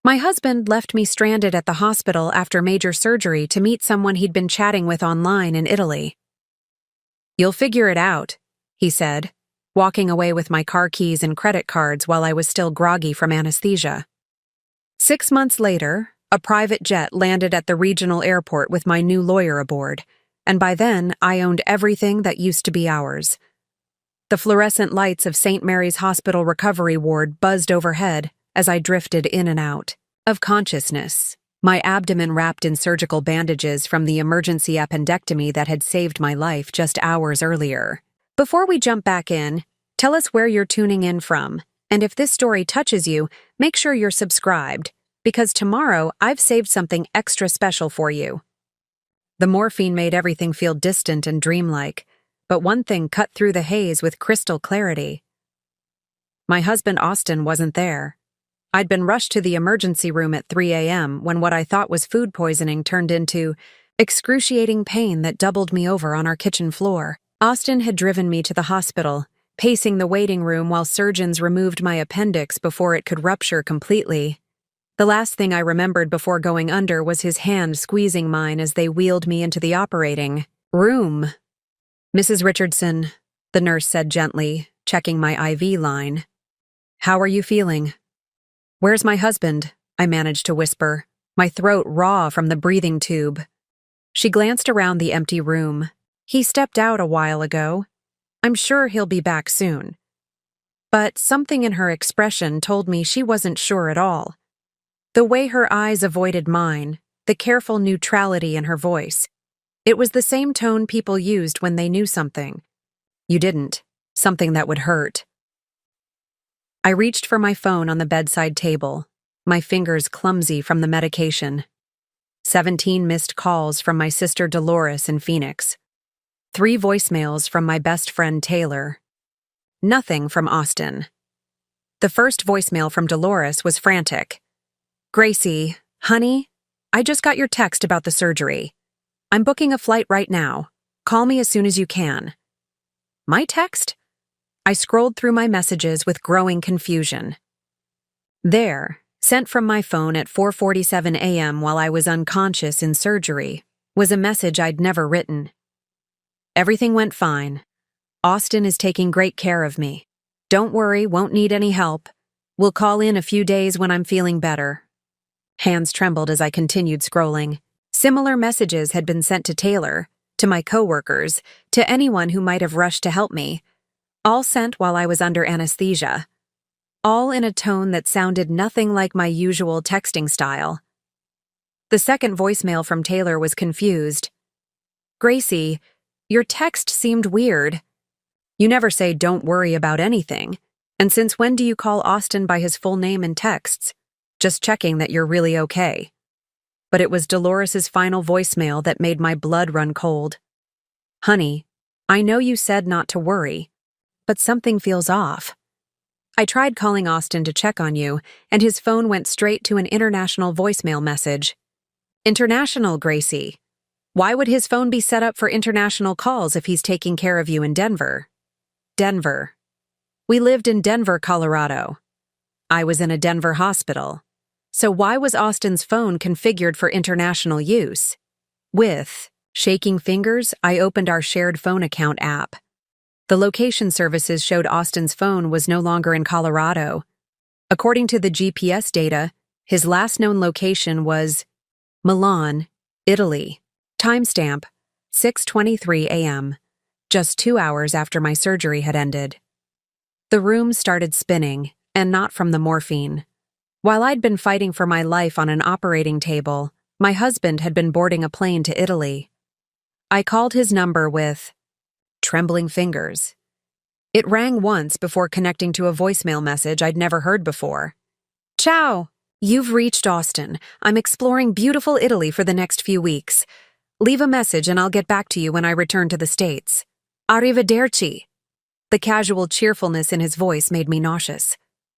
My husband left me stranded at the hospital after major surgery to meet someone he'd been chatting with online in Italy. "You'll figure it out," he said, walking away with my car keys and credit cards while I was still groggy from anesthesia. 6 months later, a private jet landed at the regional airport with my new lawyer aboard, and by then I owned everything that used to be ours. The fluorescent lights of St. Mary's Hospital Recovery Ward buzzed overhead as I drifted in and out of consciousness, my abdomen wrapped in surgical bandages from the emergency appendectomy that had saved my life just hours earlier. Before we jump back in, tell us where you're tuning in from, and if this story touches you, make sure you're subscribed, because tomorrow I've saved something extra special for you. The morphine made everything feel distant and dreamlike, but one thing cut through the haze with crystal clarity. My husband Austin wasn't there. I'd been rushed to the emergency room at 3 a.m. when what I thought was food poisoning turned into excruciating pain that doubled me over on our kitchen floor. Austin had driven me to the hospital, pacing the waiting room while surgeons removed my appendix before it could rupture completely. The last thing I remembered before going under was his hand squeezing mine as they wheeled me into the operating room. "Mrs. Richardson," the nurse said gently, checking my IV line. "How are you feeling?" "Where's my husband?" I managed to whisper, my throat raw from the breathing tube. She glanced around the empty room. "He stepped out a while ago. I'm sure he'll be back soon." But something in her expression told me she wasn't sure at all. The way her eyes avoided mine, the careful neutrality in her voice. It was the same tone people used when they knew something. You didn't. Something that would hurt. I reached for my phone on the bedside table, my fingers clumsy from the medication. 17 missed calls from my sister Dolores in Phoenix. 3 voicemails from my best friend Taylor. Nothing from Austin. The first voicemail from Dolores was frantic. "Gracie, honey, I just got your text about the surgery. I'm booking a flight right now. Call me as soon as you can." My text? I scrolled through my messages with growing confusion. There, sent from my phone at 4:47 a.m. while I was unconscious in surgery, was a message I'd never written. "Everything went fine. Austin is taking great care of me. Don't worry, won't need any help. We'll call in a few days when I'm feeling better." Hands trembled as I continued scrolling. Similar messages had been sent to Taylor, to my coworkers, to anyone who might have rushed to help me. All sent while I was under anesthesia. All in a tone that sounded nothing like my usual texting style. The second voicemail from Taylor was confused. "Gracie, your text seemed weird. You never say don't worry about anything. And since when do you call Austin by his full name in texts? Just checking that you're really okay." But it was Dolores's final voicemail that made my blood run cold. "Honey, I know you said not to worry, but something feels off. I tried calling Austin to check on you, and his phone went straight to an international voicemail message. International, Gracie. Why would his phone be set up for international calls if he's taking care of you in Denver?" Denver. We lived in Denver, Colorado. I was in a Denver hospital. So why was Austin's phone configured for international use? With shaking fingers, I opened our shared phone account app. The location services showed Austin's phone was no longer in Colorado. According to the GPS data, his last known location was Milan, Italy. Timestamp, 6:23 a.m., just 2 hours after my surgery had ended. The room started spinning, and not from the morphine. While I'd been fighting for my life on an operating table, my husband had been boarding a plane to Italy. I called his number with trembling fingers. It rang once before connecting to a voicemail message I'd never heard before. "Ciao! You've reached Austin. I'm exploring beautiful Italy for the next few weeks. Leave a message and I'll get back to you when I return to the States. Arrivederci." The casual cheerfulness in his voice made me nauseous.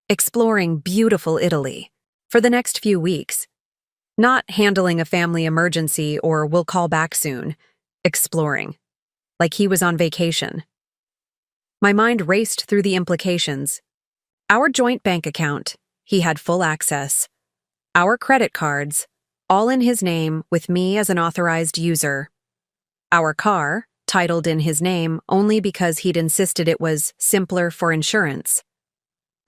Exploring beautiful Italy. For the next few weeks. Not handling a family emergency or we'll call back soon. Exploring. Like he was on vacation. My mind raced through the implications. Our joint bank account. He had full access. Our credit cards, all in his name with me as an authorized user. Our car, titled in his name only because he'd insisted it was simpler for insurance.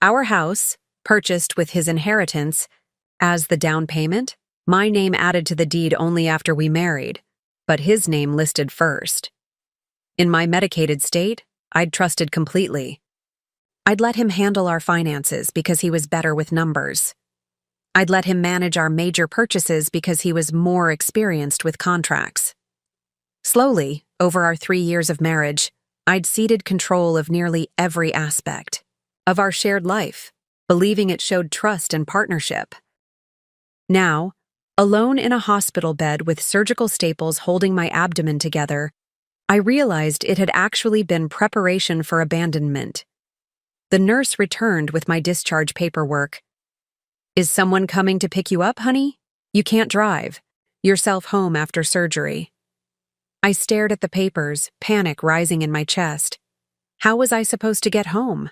Our house, purchased with his inheritance, as the down payment, my name added to the deed only after we married, but his name listed first. In my medicated state, I'd trusted completely. I'd let him handle our finances because he was better with numbers. I'd let him manage our major purchases because he was more experienced with contracts. Slowly, over our 3 years of marriage, I'd ceded control of nearly every aspect of our shared life, believing it showed trust and partnership. Now, alone in a hospital bed with surgical staples holding my abdomen together, I realized it had actually been preparation for abandonment. The nurse returned with my discharge paperwork. "Is someone coming to pick you up, honey? You can't drive. Yourself home after surgery." I stared at the papers, panic rising in my chest. How was I supposed to get home?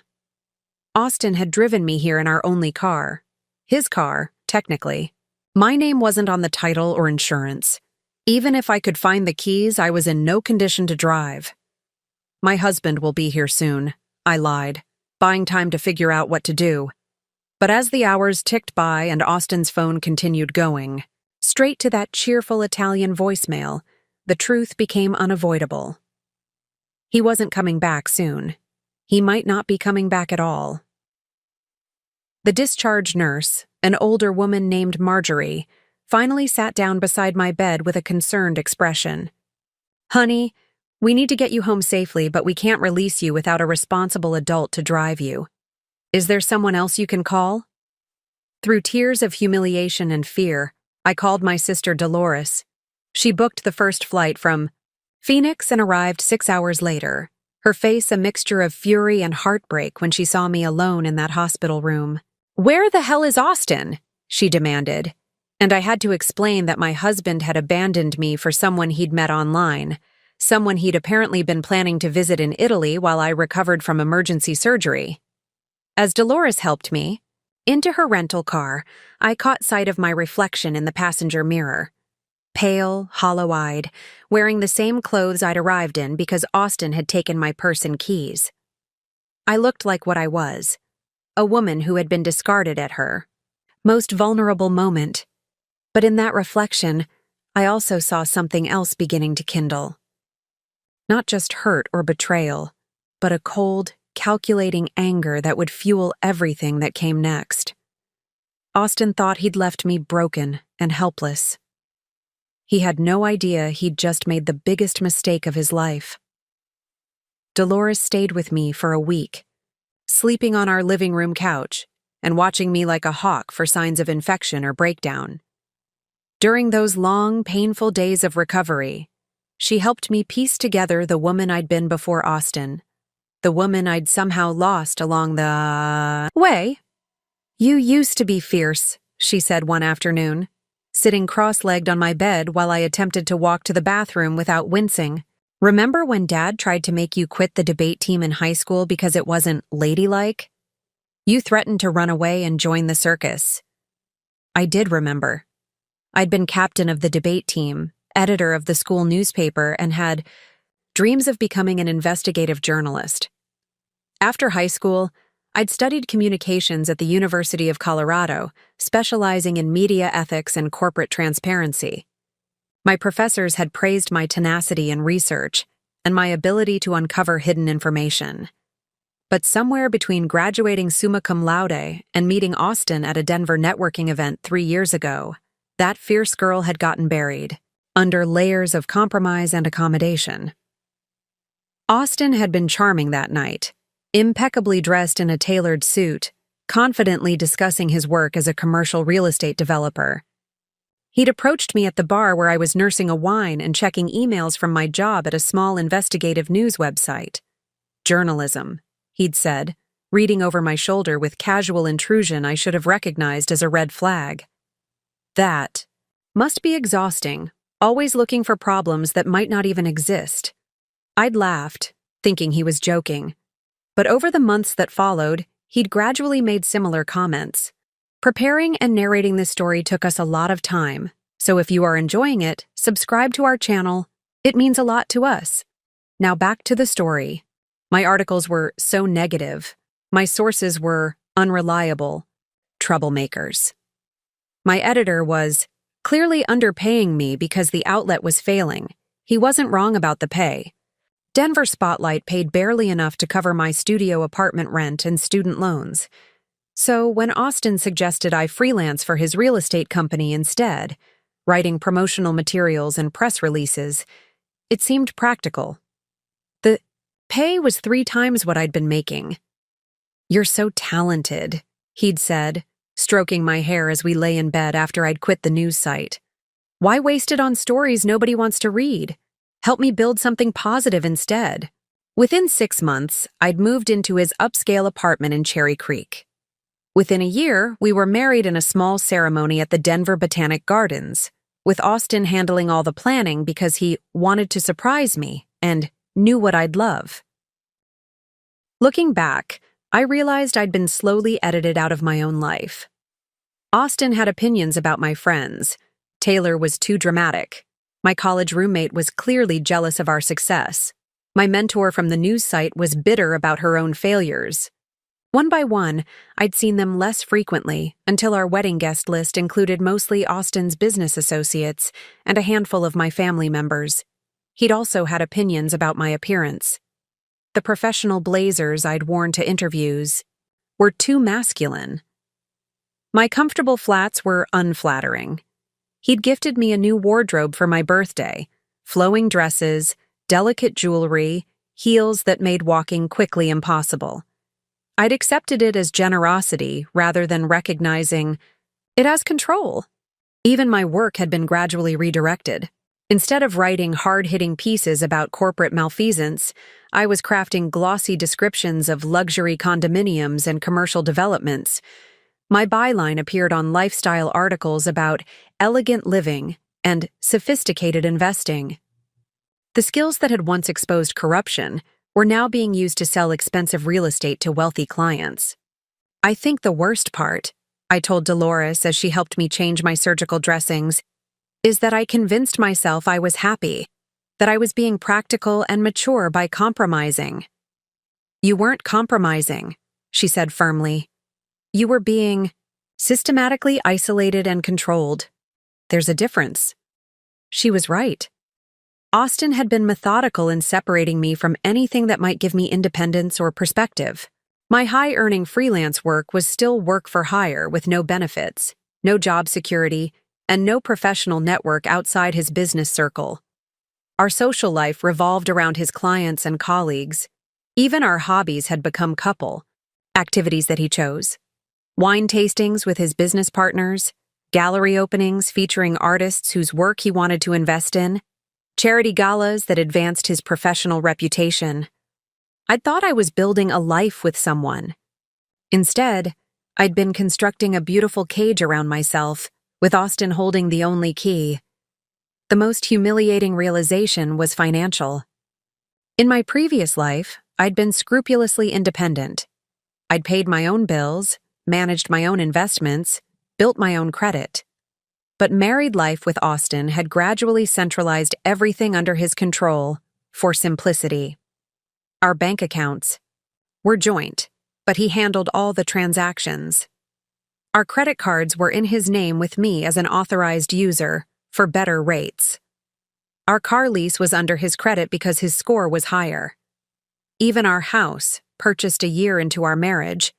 Austin had driven me here in our only car. His car, technically. My name wasn't on the title or insurance. Even if I could find the keys, I was in no condition to drive. "My husband will be here soon," I lied, buying time to figure out what to do. But as the hours ticked by and Austin's phone continued going, straight to that cheerful Italian voicemail, the truth became unavoidable. He wasn't coming back soon. He might not be coming back at all. The discharge nurse, an older woman named Marjorie, finally sat down beside my bed with a concerned expression. "Honey, we need to get you home safely, but we can't release you without a responsible adult to drive you. Is there someone else you can call?" Through tears of humiliation and fear, I called my sister Dolores. She booked the first flight from Phoenix and arrived 6 hours later, her face a mixture of fury and heartbreak when she saw me alone in that hospital room. "Where the hell is Austin?" she demanded, and I had to explain that my husband had abandoned me for someone he'd met online, someone he'd apparently been planning to visit in Italy while I recovered from emergency surgery. As Dolores helped me into her rental car, I caught sight of my reflection in the passenger mirror. Pale, hollow-eyed, wearing the same clothes I'd arrived in because Austin had taken my purse and keys. I looked like what I was, a woman who had been discarded at her most vulnerable moment. But in that reflection, I also saw something else beginning to kindle. Not just hurt or betrayal, but a cold, calculating anger that would fuel everything that came next. Austin thought he'd left me broken and helpless. He had no idea he'd just made the biggest mistake of his life. Dolores stayed with me for a week, sleeping on our living room couch and watching me like a hawk for signs of infection or breakdown. During those long, painful days of recovery, she helped me piece together the woman I'd been before Austin, the woman I'd somehow lost along the way. "You used to be fierce," she said one afternoon, sitting cross-legged on my bed while I attempted to walk to the bathroom without wincing. "Remember when Dad tried to make you quit the debate team in high school because it wasn't ladylike? You threatened to run away and join the circus." I did remember. I'd been captain of the debate team, editor of the school newspaper, and had dreams of becoming an investigative journalist. After high school, I'd studied communications at the University of Colorado, specializing in media ethics and corporate transparency. My professors had praised my tenacity in research and my ability to uncover hidden information. But somewhere between graduating summa cum laude and meeting Austin at a Denver networking event 3 years ago, that fierce girl had gotten buried, under layers of compromise and accommodation. Austin had been charming that night, impeccably dressed in a tailored suit, confidently discussing his work as a commercial real estate developer. He'd approached me at the bar where I was nursing a wine and checking emails from my job at a small investigative news website. "Journalism," he'd said, reading over my shoulder with casual intrusion I should have recognized as a red flag. That must be exhausting, always looking for problems that might not even exist. I'd laughed, thinking he was joking. But over the months that followed, he'd gradually made similar comments. Preparing and narrating this story took us a lot of time, so if you are enjoying it, subscribe to our channel. It means a lot to us. Now back to the story. My articles were so negative. My sources were unreliable. Troublemakers. My editor was clearly underpaying me because the outlet was failing. He wasn't wrong about the pay. Denver Spotlight paid barely enough to cover my studio apartment rent and student loans. So when Austin suggested I freelance for his real estate company instead, writing promotional materials and press releases, it seemed practical. The pay was 3 times what I'd been making. "You're so talented," he'd said, stroking my hair as we lay in bed after I'd quit the news site. "Why waste it on stories nobody wants to read? Help me build something positive instead." Within 6 months, I'd moved into his upscale apartment in Cherry Creek. Within a year, we were married in a small ceremony at the Denver Botanic Gardens, with Austin handling all the planning because he wanted to surprise me and knew what I'd love. Looking back, I realized I'd been slowly edited out of my own life. Austin had opinions about my friends. Taylor was too dramatic. My college roommate was clearly jealous of our success. My mentor from the news site was bitter about her own failures. One by one, I'd seen them less frequently until our wedding guest list included mostly Austin's business associates and a handful of my family members. He'd also had opinions about my appearance. The professional blazers I'd worn to interviews were too masculine. My comfortable flats were unflattering. He'd gifted me a new wardrobe for my birthday, flowing dresses, delicate jewelry, heels that made walking quickly impossible. I'd accepted it as generosity rather than recognizing it as control. Even my work had been gradually redirected. Instead of writing hard-hitting pieces about corporate malfeasance, I was crafting glossy descriptions of luxury condominiums and commercial developments. My byline appeared on lifestyle articles about elegant living and sophisticated investing. The skills that had once exposed corruption were now being used to sell expensive real estate to wealthy clients. "I think the worst part," I told Dolores as she helped me change my surgical dressings, "is that I convinced myself I was happy, that I was being practical and mature by compromising." "You weren't compromising," she said firmly. "You were being systematically isolated and controlled. There's a difference." She was right. Austin had been methodical in separating me from anything that might give me independence or perspective. My high-earning freelance work was still work for hire with no benefits, no job security, and no professional network outside his business circle. Our social life revolved around his clients and colleagues. Even our hobbies had become couple, activities that he chose. Wine tastings with his business partners, gallery openings featuring artists whose work he wanted to invest in, charity galas that advanced his professional reputation. I'd thought I was building a life with someone. Instead, I'd been constructing a beautiful cage around myself, with Austin holding the only key. The most humiliating realization was financial. In my previous life, I'd been scrupulously independent. I'd paid my own bills, managed my own investments, built my own credit. But married life with Austin had gradually centralized everything under his control for simplicity. Our bank accounts were joint, but he handled all the transactions. Our credit cards were in his name with me as an authorized user for better rates. Our car lease was under his credit because his score was higher. Even our house, purchased a year into our marriage,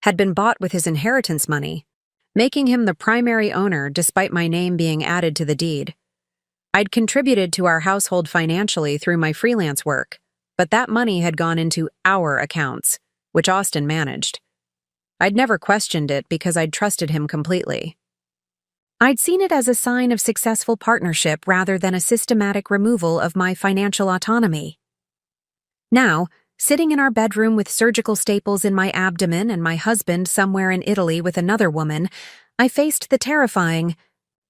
had been bought with his inheritance money, making him the primary owner despite my name being added to the deed. I'd contributed to our household financially through my freelance work, but that money had gone into our accounts, which Austin managed. I'd never questioned it because I'd trusted him completely. I'd seen it as a sign of successful partnership rather than a systematic removal of my financial autonomy. Now, sitting in our bedroom with surgical staples in my abdomen and my husband somewhere in Italy with another woman, I faced the terrifying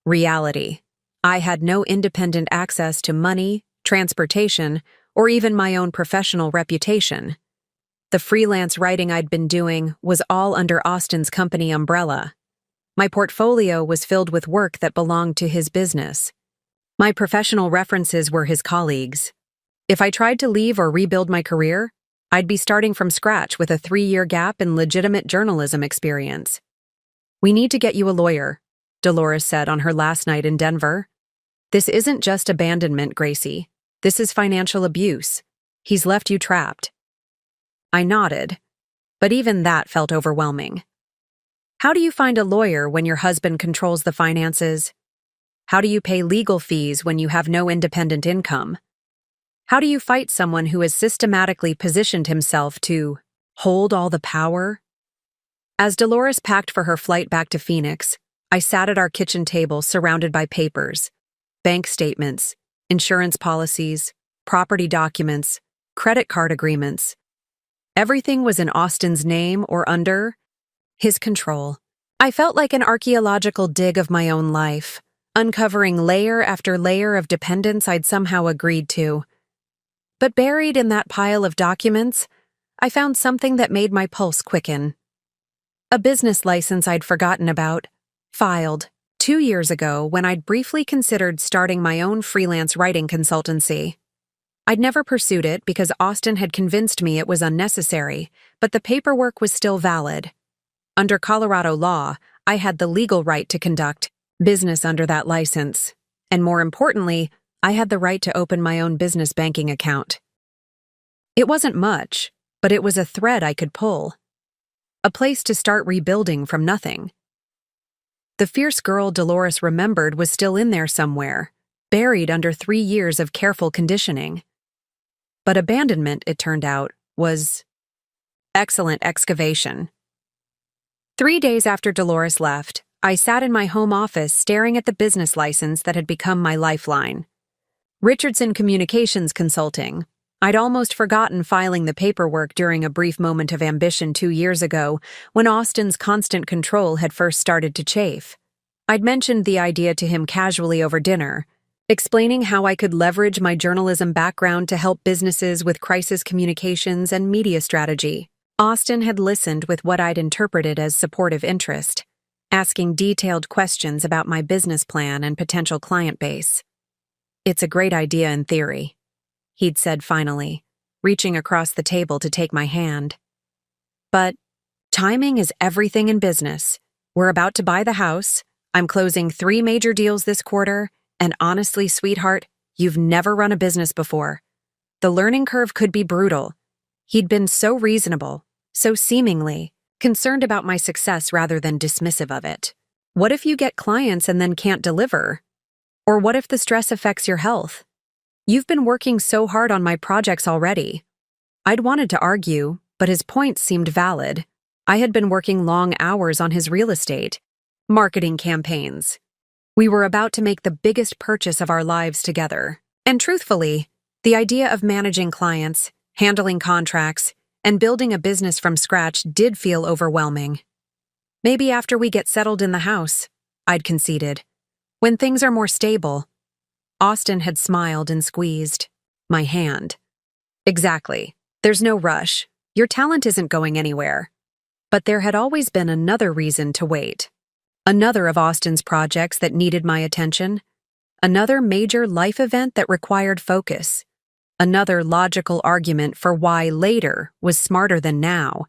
reality. I had no independent access to money, transportation, or even my own professional reputation. The freelance writing I'd been doing was all under Austin's company umbrella. My portfolio was filled with work that belonged to his business. My professional references were his colleagues. If I tried to leave or rebuild my career, I'd be starting from scratch with a 3-year gap in legitimate journalism experience. "We need to get you a lawyer," Dolores said on her last night in Denver. "This isn't just abandonment, Gracie. This is financial abuse. He's left you trapped." I nodded, but even that felt overwhelming. How do you find a lawyer when your husband controls the finances? How do you pay legal fees when you have no independent income? How do you fight someone who has systematically positioned himself to hold all the power? As Dolores packed for her flight back to Phoenix, I sat at our kitchen table surrounded by papers, bank statements, insurance policies, property documents, credit card agreements. Everything was in Austin's name or under his control. I felt like an archaeological dig of my own life, uncovering layer after layer of dependence I'd somehow agreed to. But buried in that pile of documents, I found something that made my pulse quicken. A business license I'd forgotten about, filed 2 years ago when I'd briefly considered starting my own freelance writing consultancy. I'd never pursued it because Austin had convinced me it was unnecessary, but the paperwork was still valid. Under Colorado law, I had the legal right to conduct business under that license, and more importantly, I had the right to open my own business banking account. It wasn't much, but it was a thread I could pull. A place to start rebuilding from nothing. The fierce girl Dolores remembered was still in there somewhere, buried under 3 years of careful conditioning. But abandonment, it turned out, was excellent excavation. 3 days after Dolores left, I sat in my home office staring at the business license that had become my lifeline. Richardson Communications Consulting. I'd almost forgotten filing the paperwork during a brief moment of ambition 2 years ago when Austin's constant control had first started to chafe. I'd mentioned the idea to him casually over dinner, explaining how I could leverage my journalism background to help businesses with crisis communications and media strategy. Austin had listened with what I'd interpreted as supportive interest, asking detailed questions about my business plan and potential client base. "It's a great idea in theory," he'd said finally, reaching across the table to take my hand. "But timing is everything in business. We're about to buy the house, I'm closing 3 major deals this quarter, and honestly, sweetheart, you've never run a business before. The learning curve could be brutal." He'd been so reasonable, so seemingly concerned about my success rather than dismissive of it. What if you get clients and then can't deliver? Or what if the stress affects your health? You've been working so hard on my projects already. I'd wanted to argue, but his points seemed valid. I had been working long hours on his real estate, marketing campaigns. We were about to make the biggest purchase of our lives together. And truthfully, the idea of managing clients, handling contracts, and building a business from scratch did feel overwhelming. "Maybe after we get settled in the house," I'd conceded. "When things are more stable." Austin had smiled and squeezed my hand. "Exactly. There's no rush. Your talent isn't going anywhere." But there had always been another reason to wait. Another of Austin's projects that needed my attention. Another major life event that required focus. Another logical argument for why later was smarter than now.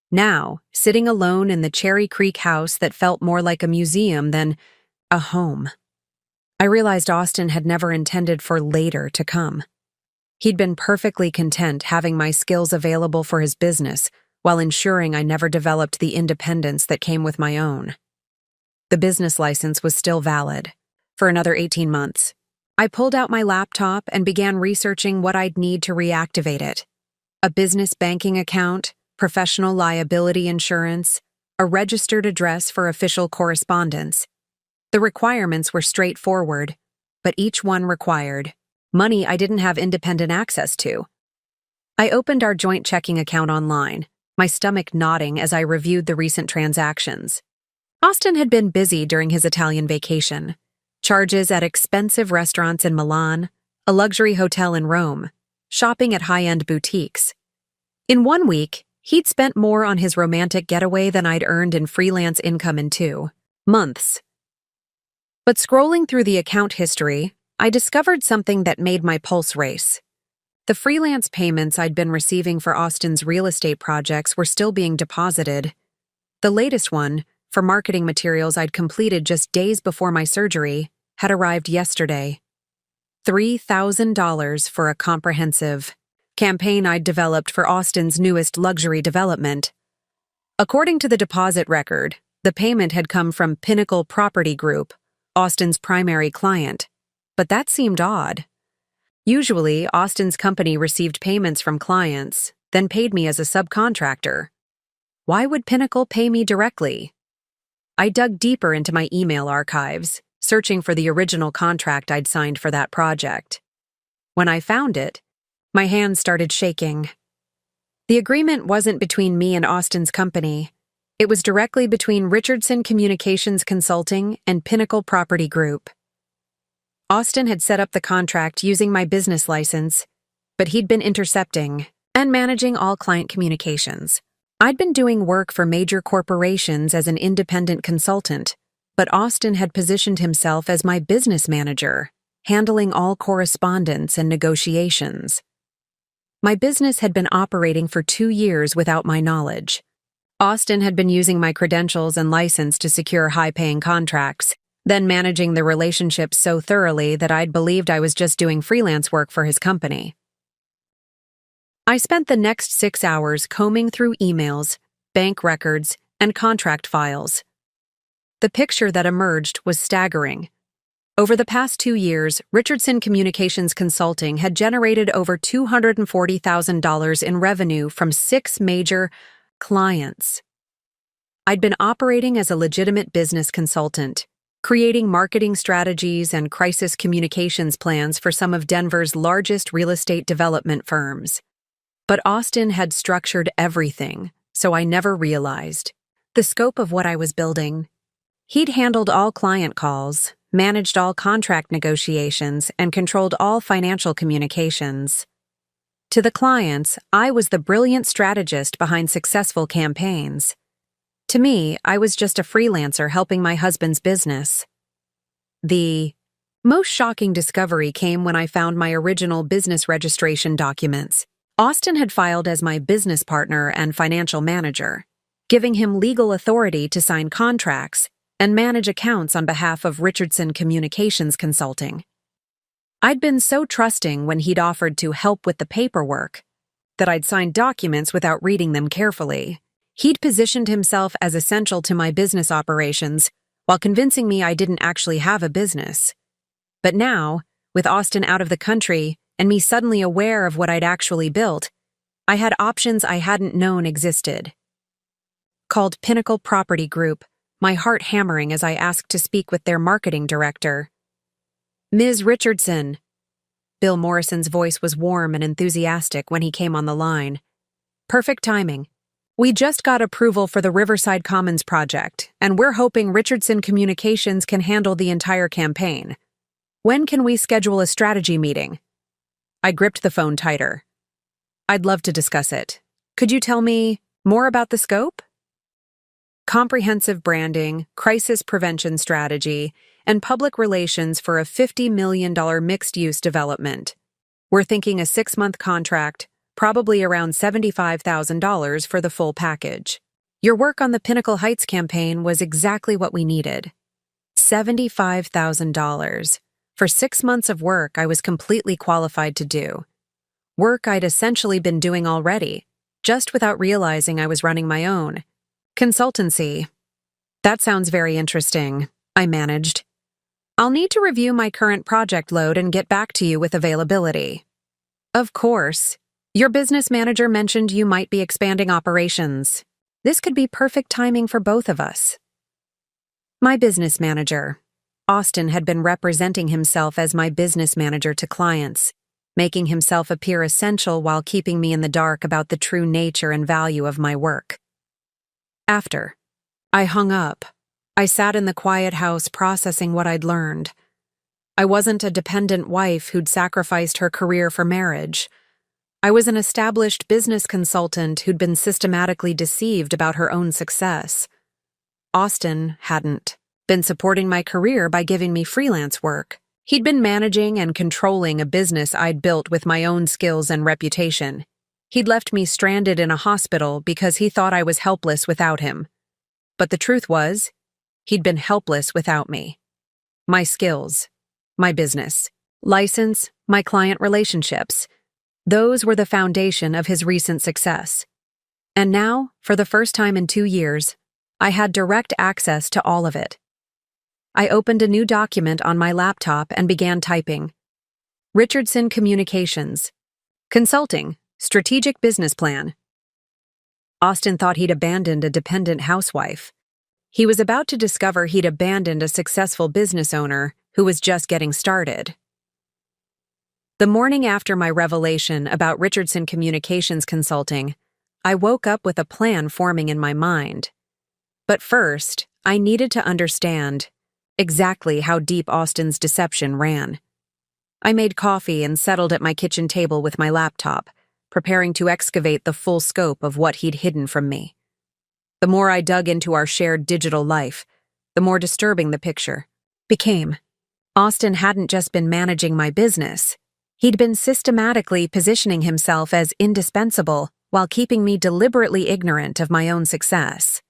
Now, sitting alone in the Cherry Creek house that felt more like a museum than a home. I realized Austin had never intended for later to come. He'd been perfectly content having my skills available for his business while ensuring I never developed the independence that came with my own. The business license was still valid for another 18 months. I pulled out my laptop and began researching what I'd need to reactivate it. A business banking account, professional liability insurance, a registered address for official correspondence. The requirements were straightforward, but each one required money I didn't have independent access to. I opened our joint checking account online, my stomach nodding as I reviewed the recent transactions. Austin had been busy during his Italian vacation. Charges at expensive restaurants in Milan, a luxury hotel in Rome, shopping at high-end boutiques. In 1 week, He'd spent more on his romantic getaway than I'd earned in freelance income in 2 months. But scrolling through the account history, I discovered something that made my pulse race. The freelance payments I'd been receiving for Austin's real estate projects were still being deposited. The latest one, for marketing materials I'd completed just days before my surgery, had arrived yesterday. $3,000 for a comprehensive campaign I'd developed for Austin's newest luxury development. According to the deposit record, the payment had come from Pinnacle Property Group, Austin's primary client. But that seemed odd. Usually, Austin's company received payments from clients, then paid me as a subcontractor. Why would Pinnacle pay me directly? I dug deeper into my email archives, searching for the original contract I'd signed for that project. When I found it, my hands started shaking. The agreement wasn't between me and Austin's company. It was directly between Richardson Communications Consulting and Pinnacle Property Group. Austin had set up the contract using my business license, but he'd been intercepting and managing all client communications. I'd been doing work for major corporations as an independent consultant, but Austin had positioned himself as my business manager, handling all correspondence and negotiations. My business had been operating for 2 years without my knowledge. Austin had been using my credentials and license to secure high-paying contracts, then managing the relationship so thoroughly that I'd believed I was just doing freelance work for his company. I spent the next 6 hours combing through emails, bank records, and contract files. The picture that emerged was staggering. Over the past 2 years, Richardson Communications Consulting had generated over $240,000 in revenue from 6 major clients. I'd been operating as a legitimate business consultant, creating marketing strategies and crisis communications plans for some of Denver's largest real estate development firms. But Austin had structured everything, so I never realized the scope of what I was building. He'd handled all client calls, managed all contract negotiations, and controlled all financial communications. To the clients, I was the brilliant strategist behind successful campaigns. To me, I was just a freelancer helping my husband's business. The most shocking discovery came when I found my original business registration documents. Austin had filed as my business partner and financial manager, giving him legal authority to sign contracts and manage accounts on behalf of Richardson Communications Consulting. I'd been so trusting when he'd offered to help with the paperwork that I'd signed documents without reading them carefully. He'd positioned himself as essential to my business operations while convincing me I didn't actually have a business. But now, with Austin out of the country and me suddenly aware of what I'd actually built, I had options I hadn't known existed. Called Pinnacle Property Group, my heart hammering as I asked to speak with their marketing director. "Ms. Richardson." Bill Morrison's voice was warm and enthusiastic when he came on the line. "Perfect timing. We just got approval for the Riverside Commons project, and we're hoping Richardson Communications can handle the entire campaign. When can we schedule a strategy meeting?" I gripped the phone tighter. "I'd love to discuss it. Could you tell me more about the scope?" Comprehensive branding, crisis prevention strategy, and public relations for a $50 million mixed-use development. We're thinking a 6-month contract, probably around $75,000 for the full package. Your work on the Pinnacle Heights campaign was exactly what we needed. $75,000. For 6 months of work I was completely qualified to do. Work I'd essentially been doing already, just without realizing I was running my own consultancy. That sounds very interesting, I managed. I'll need to review my current project load and get back to you with availability. Of course. Your business manager mentioned you might be expanding operations. This could be perfect timing for both of us. My business manager. Austin had been representing himself as my business manager to clients, making himself appear essential while keeping me in the dark about the true nature and value of my work. After I hung up, I sat in the quiet house processing what I'd learned. I wasn't a dependent wife who'd sacrificed her career for marriage. I was an established business consultant who'd been systematically deceived about her own success. Austin hadn't been supporting my career by giving me freelance work. He'd been managing and controlling a business I'd built with my own skills and reputation. He'd left me stranded in a hospital because he thought I was helpless without him. But the truth was, he'd been helpless without me. My skills, my business, license, my client relationships, those were the foundation of his recent success. And now, for the first time in 2 years, I had direct access to all of it. I opened a new document on my laptop and began typing. Richardson Communications. Consulting. Strategic business plan. Austin thought he'd abandoned a dependent housewife. He was about to discover he'd abandoned a successful business owner who was just getting started. The morning after my revelation about Richardson Communications Consulting, I woke up with a plan forming in my mind. But first, I needed to understand exactly how deep Austin's deception ran. I made coffee and settled at my kitchen table with my laptop, preparing to excavate the full scope of what he'd hidden from me. The more I dug into our shared digital life, the more disturbing the picture became. Austin hadn't just been managing my business. He'd been systematically positioning himself as indispensable while keeping me deliberately ignorant of my own success.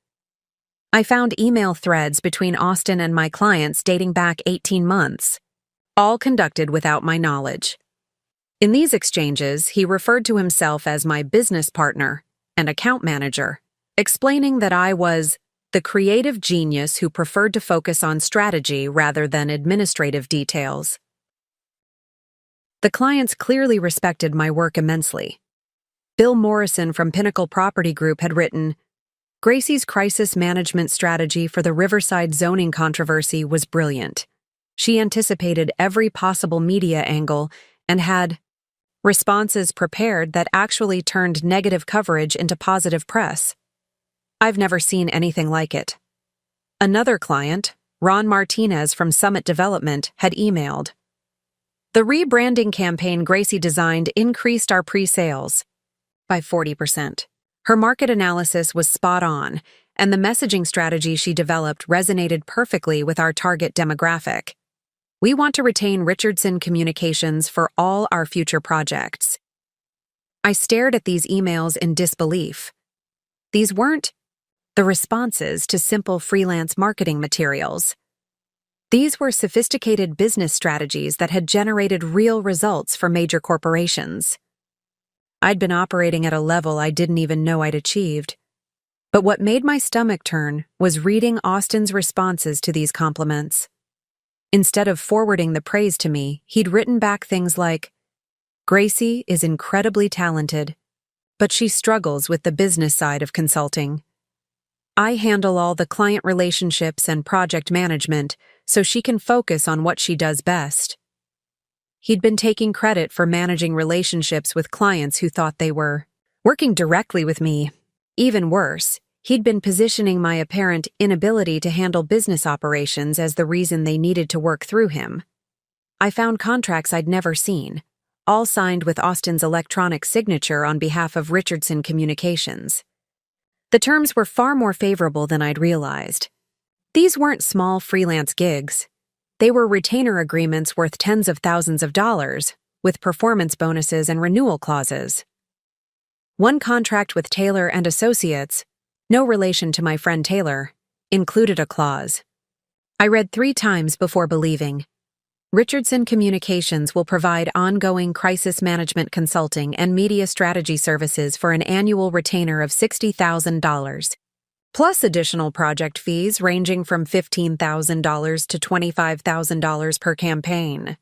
I found email threads between Austin and my clients dating back 18 months, all conducted without my knowledge. In these exchanges, he referred to himself as my business partner and account manager, explaining that I was the creative genius who preferred to focus on strategy rather than administrative details. The clients clearly respected my work immensely. Bill Morrison from Pinnacle Property Group had written, "Gracie's crisis management strategy for the Riverside zoning controversy was brilliant. She anticipated every possible media angle and had responses prepared that actually turned negative coverage into positive press. I've never seen anything like it." Another client, Ron Martinez from Summit Development, had emailed, "The rebranding campaign Gracie designed increased our pre-sales by 40%. Her market analysis was spot on, and the messaging strategy she developed resonated perfectly with our target demographic. We want to retain Richardson Communications for all our future projects." I stared at these emails in disbelief. These weren't the responses to simple freelance marketing materials. These were sophisticated business strategies that had generated real results for major corporations. I'd been operating at a level I didn't even know I'd achieved. But what made my stomach turn was reading Austin's responses to these compliments. Instead of forwarding the praise to me, he'd written back things like, "Gracie is incredibly talented, but she struggles with the business side of consulting. I handle all the client relationships and project management so she can focus on what she does best." He'd been taking credit for managing relationships with clients who thought they were working directly with me. Even worse, he'd been positioning my apparent inability to handle business operations as the reason they needed to work through him. I found contracts I'd never seen, all signed with Austin's electronic signature on behalf of Richardson Communications. The terms were far more favorable than I'd realized. These weren't small freelance gigs. They were retainer agreements worth tens of thousands of dollars, with performance bonuses and renewal clauses. One contract with Taylor and Associates, no relation to my friend Taylor, included a clause I read 3 times before believing. Richardson Communications will provide ongoing crisis management consulting and media strategy services for an annual retainer of $60,000. Plus additional project fees ranging from $15,000 to $25,000 per campaign.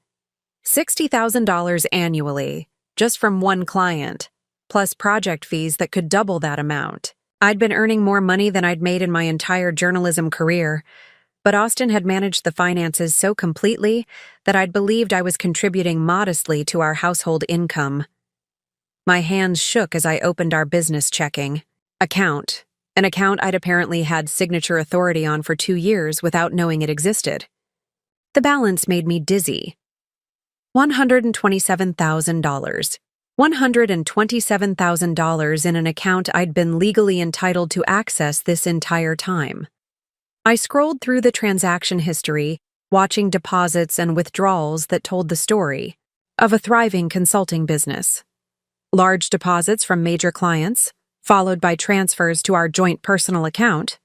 $60,000 annually, just from one client, plus project fees that could double that amount. I'd been earning more money than I'd made in my entire journalism career, but Austin had managed the finances so completely that I'd believed I was contributing modestly to our household income. My hands shook as I opened our business checking account. An account I'd apparently had signature authority on for 2 years without knowing it existed. The balance made me dizzy. $127,000. $127,000 in an account I'd been legally entitled to access this entire time. I scrolled through the transaction history, watching deposits and withdrawals that told the story of a thriving consulting business. Large deposits from major clients, followed by transfers to our joint personal account,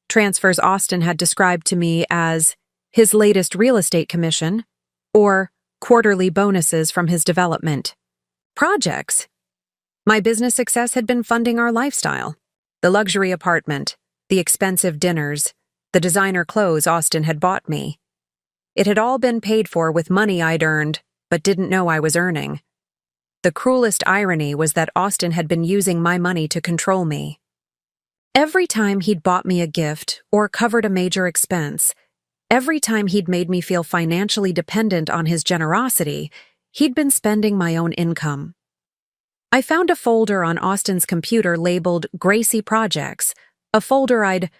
transfers Austin had described to me as his latest real estate commission or quarterly bonuses from his development projects. My business success had been funding our lifestyle, the luxury apartment, the expensive dinners, the designer clothes Austin had bought me. It had all been paid for with money I'd earned, but didn't know I was earning. The cruelest irony was that Austin had been using my money to control me. Every time he'd bought me a gift or covered a major expense, every time he'd made me feel financially dependent on his generosity, he'd been spending my own income. I found a folder on Austin's computer labeled Gracie Projects, a folder I'd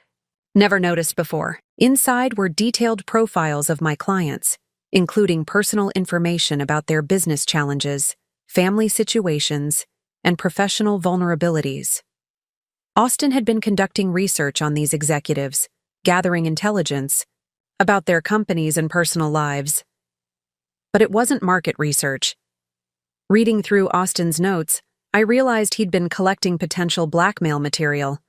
never noticed before. Inside were detailed profiles of my clients, including personal information about their business challenges, family situations, and professional vulnerabilities. Austin had been conducting research on these executives, gathering intelligence about their companies and personal lives. But it wasn't market research. Reading through Austin's notes, I realized he'd been collecting potential blackmail material.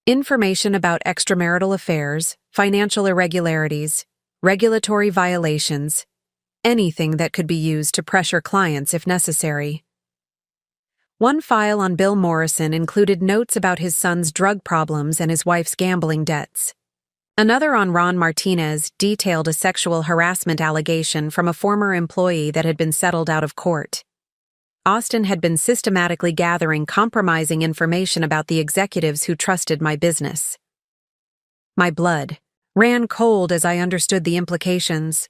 Information about extramarital affairs, financial irregularities, regulatory violations, anything that could be used to pressure clients if necessary. One file on Bill Morrison included notes about his son's drug problems and his wife's gambling debts. Another on Ron Martinez detailed a sexual harassment allegation from a former employee that had been settled out of court. Austin had been systematically gathering compromising information about the executives who trusted my business. My blood ran cold as I understood the implications.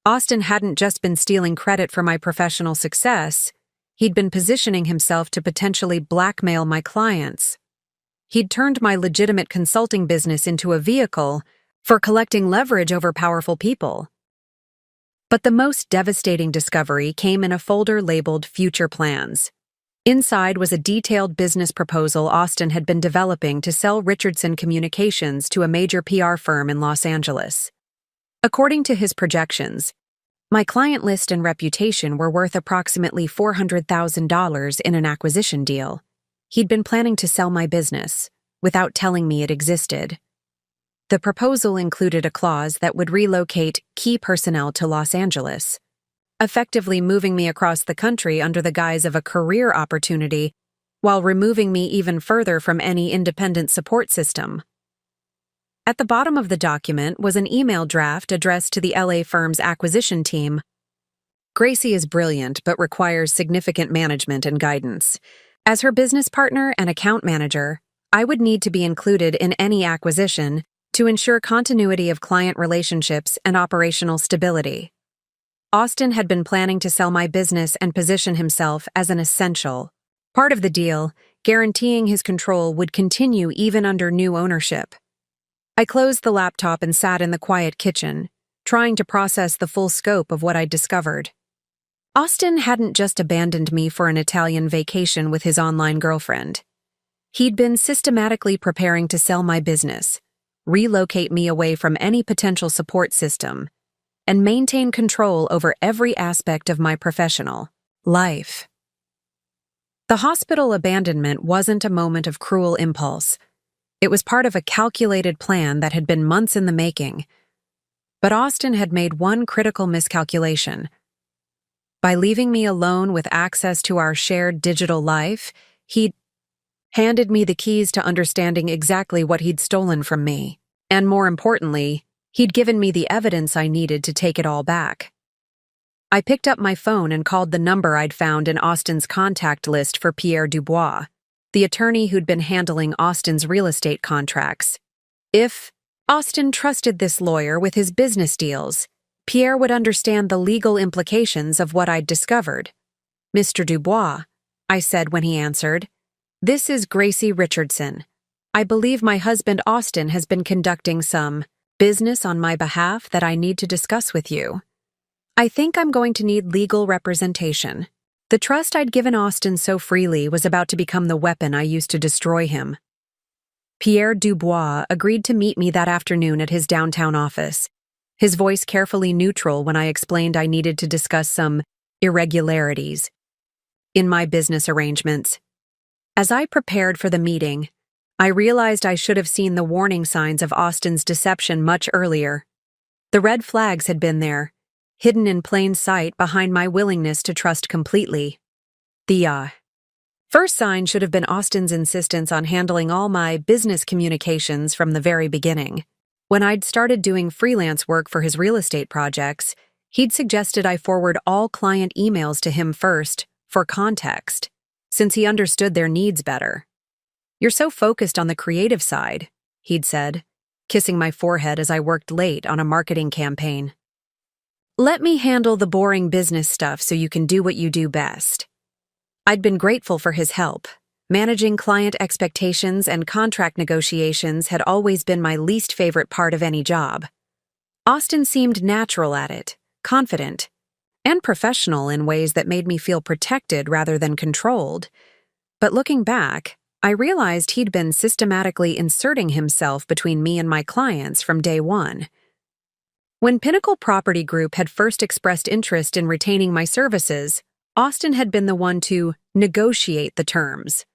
Austin hadn't just been stealing credit for my professional success, he'd been positioning himself to potentially blackmail my clients. He'd turned my legitimate consulting business into a vehicle for collecting leverage over powerful people. But the most devastating discovery came in a folder labeled Future Plans. Inside was a detailed business proposal Austin had been developing to sell Richardson Communications to a major PR firm in Los Angeles. According to his projections, my client list and reputation were worth approximately $400,000 in an acquisition deal. He'd been planning to sell my business, without telling me it existed. The proposal included a clause that would relocate key personnel to Los Angeles, effectively moving me across the country under the guise of a career opportunity, while removing me even further from any independent support system. At the bottom of the document was an email draft addressed to the LA firm's acquisition team. Gracie is brilliant but requires significant management and guidance. As her business partner and account manager, I would need to be included in any acquisition to ensure continuity of client relationships and operational stability. Austin had been planning to sell my business and position himself as an essential part of the deal, guaranteeing his control would continue even under new ownership. I closed the laptop and sat in the quiet kitchen, trying to process the full scope of what I'd discovered. Austin hadn't just abandoned me for an Italian vacation with his online girlfriend. He'd been systematically preparing to sell my business, relocate me away from any potential support system, and maintain control over every aspect of my professional life. The hospital abandonment wasn't a moment of cruel impulse. It was part of a calculated plan that had been months in the making. But Austin had made one critical miscalculation. By leaving me alone with access to our shared digital life, he'd handed me the keys to understanding exactly what he'd stolen from me. And more importantly, he'd given me the evidence I needed to take it all back. I picked up my phone and called the number I'd found in Austin's contact list for Pierre Dubois, the attorney who'd been handling Austin's real estate contracts. If Austin trusted this lawyer with his business deals, Pierre would understand the legal implications of what I'd discovered. "Mr. Dubois," I said when he answered, "this is Gracie Richardson. I believe my husband Austin has been conducting some business on my behalf that I need to discuss with you. I think I'm going to need legal representation." The trust I'd given Austin so freely was about to become the weapon I used to destroy him. Pierre Dubois agreed to meet me that afternoon at his downtown office, his voice carefully neutral when I explained I needed to discuss some irregularities in my business arrangements. As I prepared for the meeting, I realized I should have seen the warning signs of Austin's deception much earlier. The red flags had been there, hidden in plain sight behind my willingness to trust completely. The first sign should have been Austin's insistence on handling all my business communications from the very beginning. When I'd started doing freelance work for his real estate projects, he'd suggested I forward all client emails to him first, for context, since he understood their needs better. "You're so focused on the creative side," he'd said, kissing my forehead as I worked late on a marketing campaign. "Let me handle the boring business stuff so you can do what you do best." I'd been grateful for his help. Managing client expectations and contract negotiations had always been my least favorite part of any job. Austin seemed natural at it, confident, and professional in ways that made me feel protected rather than controlled. But looking back, I realized he'd been systematically inserting himself between me and my clients from day one. When Pinnacle Property Group had first expressed interest in retaining my services, Austin had been the one to negotiate the terms.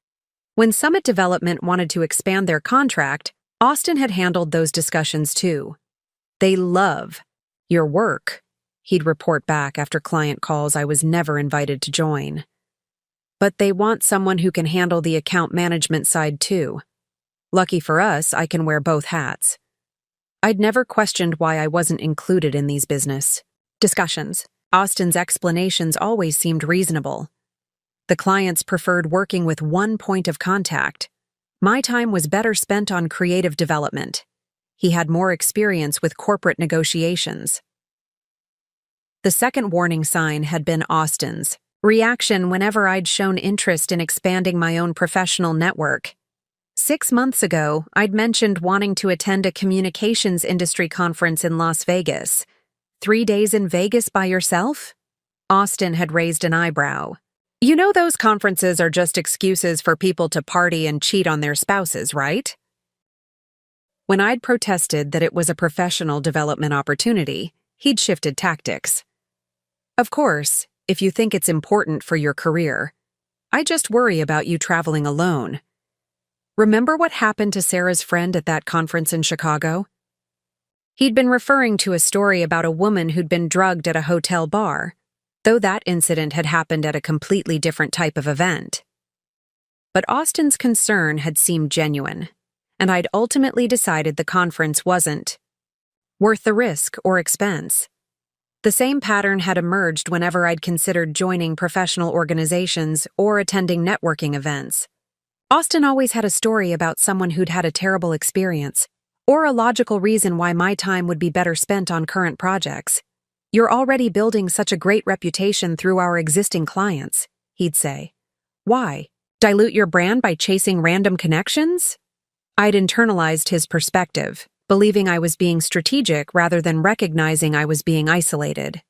When Summit Development wanted to expand their contract, Austin had handled those discussions too. "They love your work," he'd report back after client calls I was never invited to join. "But they want someone who can handle the account management side too. Lucky for us, I can wear both hats." I'd never questioned why I wasn't included in these business discussions. Austin's explanations always seemed reasonable. The clients preferred working with one point of contact. My time was better spent on creative development. He had more experience with corporate negotiations. The second warning sign had been Austin's reaction whenever I'd shown interest in expanding my own professional network. 6 months ago, I'd mentioned wanting to attend a communications industry conference in Las Vegas. 3 days in Vegas by yourself? Austin had raised an eyebrow. "You know those conferences are just excuses for people to party and cheat on their spouses, right?" When I'd protested that it was a professional development opportunity, he'd shifted tactics. "Of course, if you think it's important for your career. I just worry about you traveling alone. Remember what happened to Sarah's friend at that conference in Chicago?" He'd been referring to a story about a woman who'd been drugged at a hotel bar, though that incident had happened at a completely different type of event. But Austin's concern had seemed genuine, and I'd ultimately decided the conference wasn't worth the risk or expense. The same pattern had emerged whenever I'd considered joining professional organizations or attending networking events. Austin always had a story about someone who'd had a terrible experience, or a logical reason why my time would be better spent on current projects. "You're already building such a great reputation through our existing clients," he'd say. "Why? Dilute your brand by chasing random connections?" I'd internalized his perspective, believing I was being strategic rather than recognizing I was being isolated.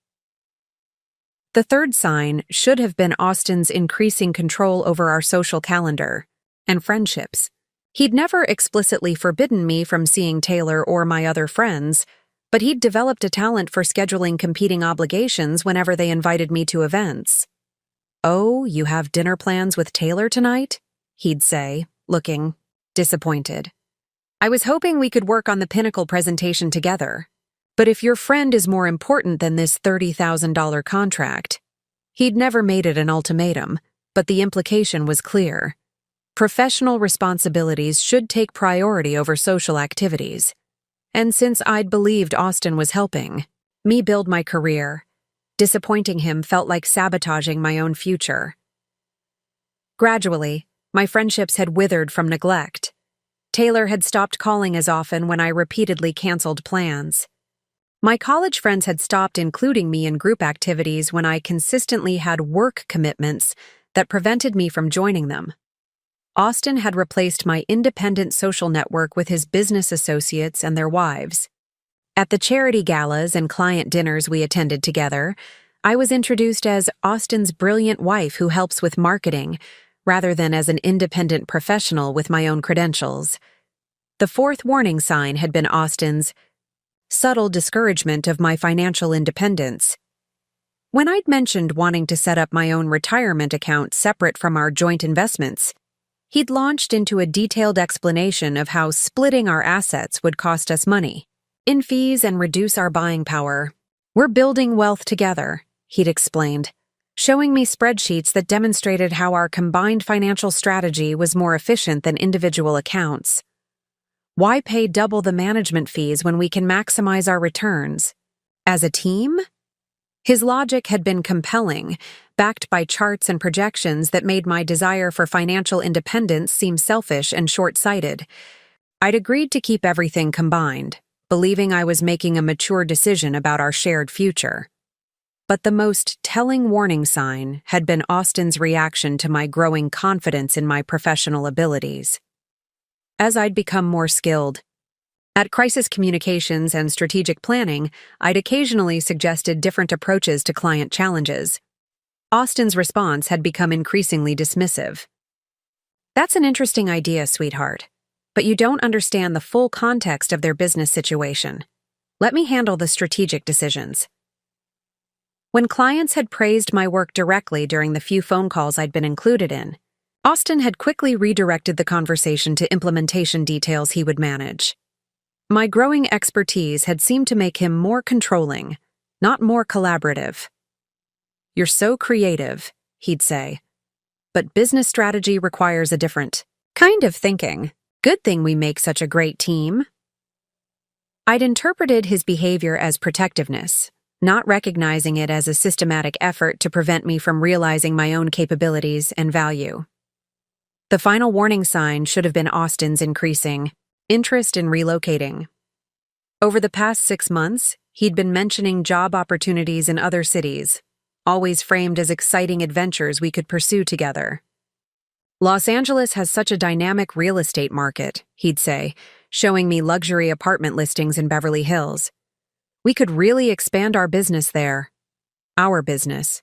The third sign should have been Austin's increasing control over our social calendar and friendships. He'd never explicitly forbidden me from seeing Taylor or my other friends, but he'd developed a talent for scheduling competing obligations whenever they invited me to events. "Oh, you have dinner plans with Taylor tonight?" he'd say, looking disappointed. "I was hoping we could work on the Pinnacle presentation together. But if your friend is more important than this $30,000 contract..." He'd never made it an ultimatum, but the implication was clear. Professional responsibilities should take priority over social activities. And since I'd believed Austin was helping me build my career, disappointing him felt like sabotaging my own future. Gradually, my friendships had withered from neglect. Taylor had stopped calling as often when I repeatedly canceled plans. My college friends had stopped including me in group activities when I consistently had work commitments that prevented me from joining them. Austin had replaced my independent social network with his business associates and their wives. At the charity galas and client dinners we attended together, I was introduced as Austin's brilliant wife who helps with marketing, rather than as an independent professional with my own credentials. The fourth warning sign had been Austin's subtle discouragement of my financial independence. When I'd mentioned wanting to set up my own retirement account separate from our joint investments, he'd launched into a detailed explanation of how splitting our assets would cost us money in fees and reduce our buying power. "We're building wealth together," he'd explained, showing me spreadsheets that demonstrated how our combined financial strategy was more efficient than individual accounts. Why pay double the management fees when we can maximize our returns? As a team? His logic had been compelling, backed by charts and projections that made my desire for financial independence seem selfish and short-sighted. I'd agreed to keep everything combined, believing I was making a mature decision about our shared future. But the most telling warning sign had been Austin's reaction to my growing confidence in my professional abilities. As I'd become more skilled at crisis communications and strategic planning, I'd occasionally suggested different approaches to client challenges. Austin's response had become increasingly dismissive. "That's an interesting idea, sweetheart, but you don't understand the full context of their business situation. Let me handle the strategic decisions." When clients had praised my work directly during the few phone calls I'd been included in, Austin had quickly redirected the conversation to implementation details he would manage. My growing expertise had seemed to make him more controlling, not more collaborative. "You're so creative," he'd say, "but business strategy requires a different kind of thinking. Good thing we make such a great team." I'd interpreted his behavior as protectiveness, not recognizing it as a systematic effort to prevent me from realizing my own capabilities and value. The final warning sign should have been Austin's increasing interest in relocating. Over the past 6 months, he'd been mentioning job opportunities in other cities, always framed as exciting adventures we could pursue together. "Los Angeles has such a dynamic real estate market," he'd say, showing me luxury apartment listings in Beverly Hills. "We could really expand our business there." Our business.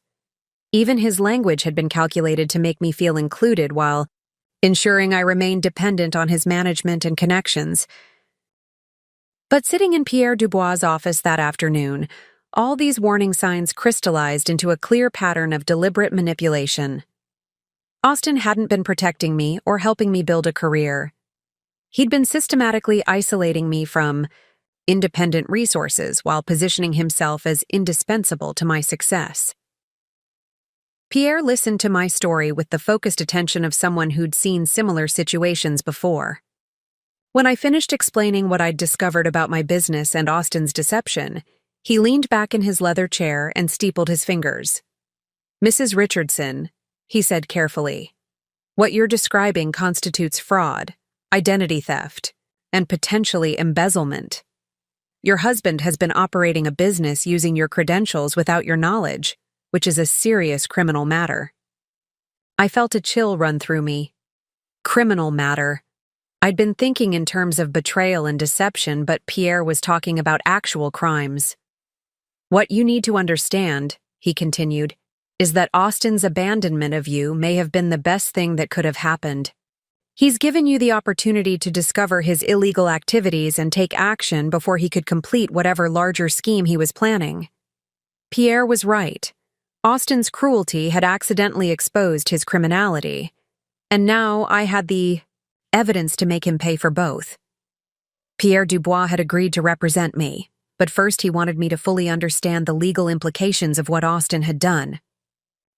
Even his language had been calculated to make me feel included while ensuring I remained dependent on his management and connections. But sitting in Pierre Dubois' office that afternoon, all these warning signs crystallized into a clear pattern of deliberate manipulation. Austin hadn't been protecting me or helping me build a career. He'd been systematically isolating me from independent resources while positioning himself as indispensable to my success. Pierre listened to my story with the focused attention of someone who'd seen similar situations before. When I finished explaining what I'd discovered about my business and Austin's deception, he leaned back in his leather chair and steepled his fingers. "Mrs. Richardson," he said carefully, "what you're describing constitutes fraud, identity theft, and potentially embezzlement. Your husband has been operating a business using your credentials without your knowledge, which is a serious criminal matter." I felt a chill run through me. Criminal matter. I'd been thinking in terms of betrayal and deception, but Pierre was talking about actual crimes. "What you need to understand," he continued, "is that Austin's abandonment of you may have been the best thing that could have happened. He's given you the opportunity to discover his illegal activities and take action before he could complete whatever larger scheme he was planning." Pierre was right. Austin's cruelty had accidentally exposed his criminality, and now I had the evidence to make him pay for both. Pierre Dubois had agreed to represent me, but first he wanted me to fully understand the legal implications of what Austin had done.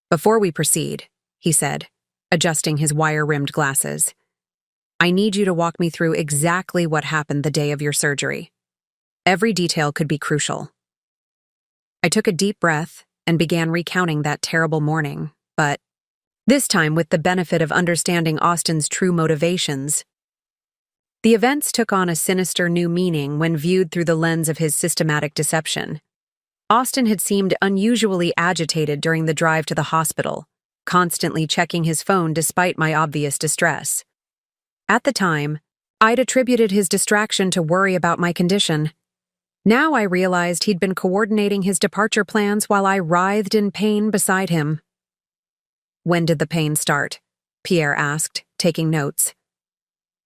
"Before we proceed," he said, adjusting his wire-rimmed glasses, "I need you to walk me through exactly what happened the day of your surgery. Every detail could be crucial." I took a deep breath and began recounting that terrible morning, but this time with the benefit of understanding Austin's true motivations. The events took on a sinister new meaning when viewed through the lens of his systematic deception. Austin had seemed unusually agitated during the drive to the hospital, constantly checking his phone despite my obvious distress. At the time, I'd attributed his distraction to worry about my condition. Now I realized he'd been coordinating his departure plans while I writhed in pain beside him. "When did the pain start?" Pierre asked, taking notes.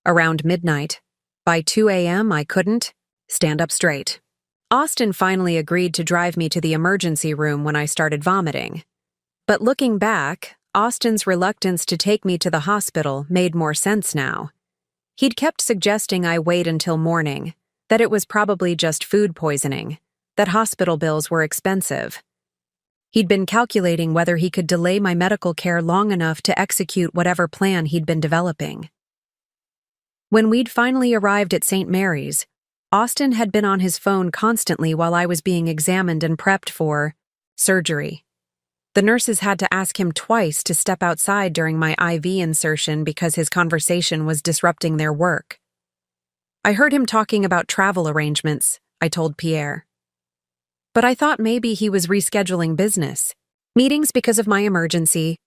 "Around midnight. By 2 a.m. I couldn't stand up straight." Austin finally agreed to drive me to the emergency room when I started vomiting. But looking back, Austin's reluctance to take me to the hospital made more sense now. He'd kept suggesting I wait until morning, that it was probably just food poisoning, that hospital bills were expensive. He'd been calculating whether he could delay my medical care long enough to execute whatever plan he'd been developing. When we'd finally arrived at St. Mary's, Austin had been on his phone constantly while I was being examined and prepped for surgery. The nurses had to ask him twice to step outside during my IV insertion because his conversation was disrupting their work. "I heard him talking about travel arrangements," I told Pierre. But I thought maybe he was rescheduling business meetings because of my emergency.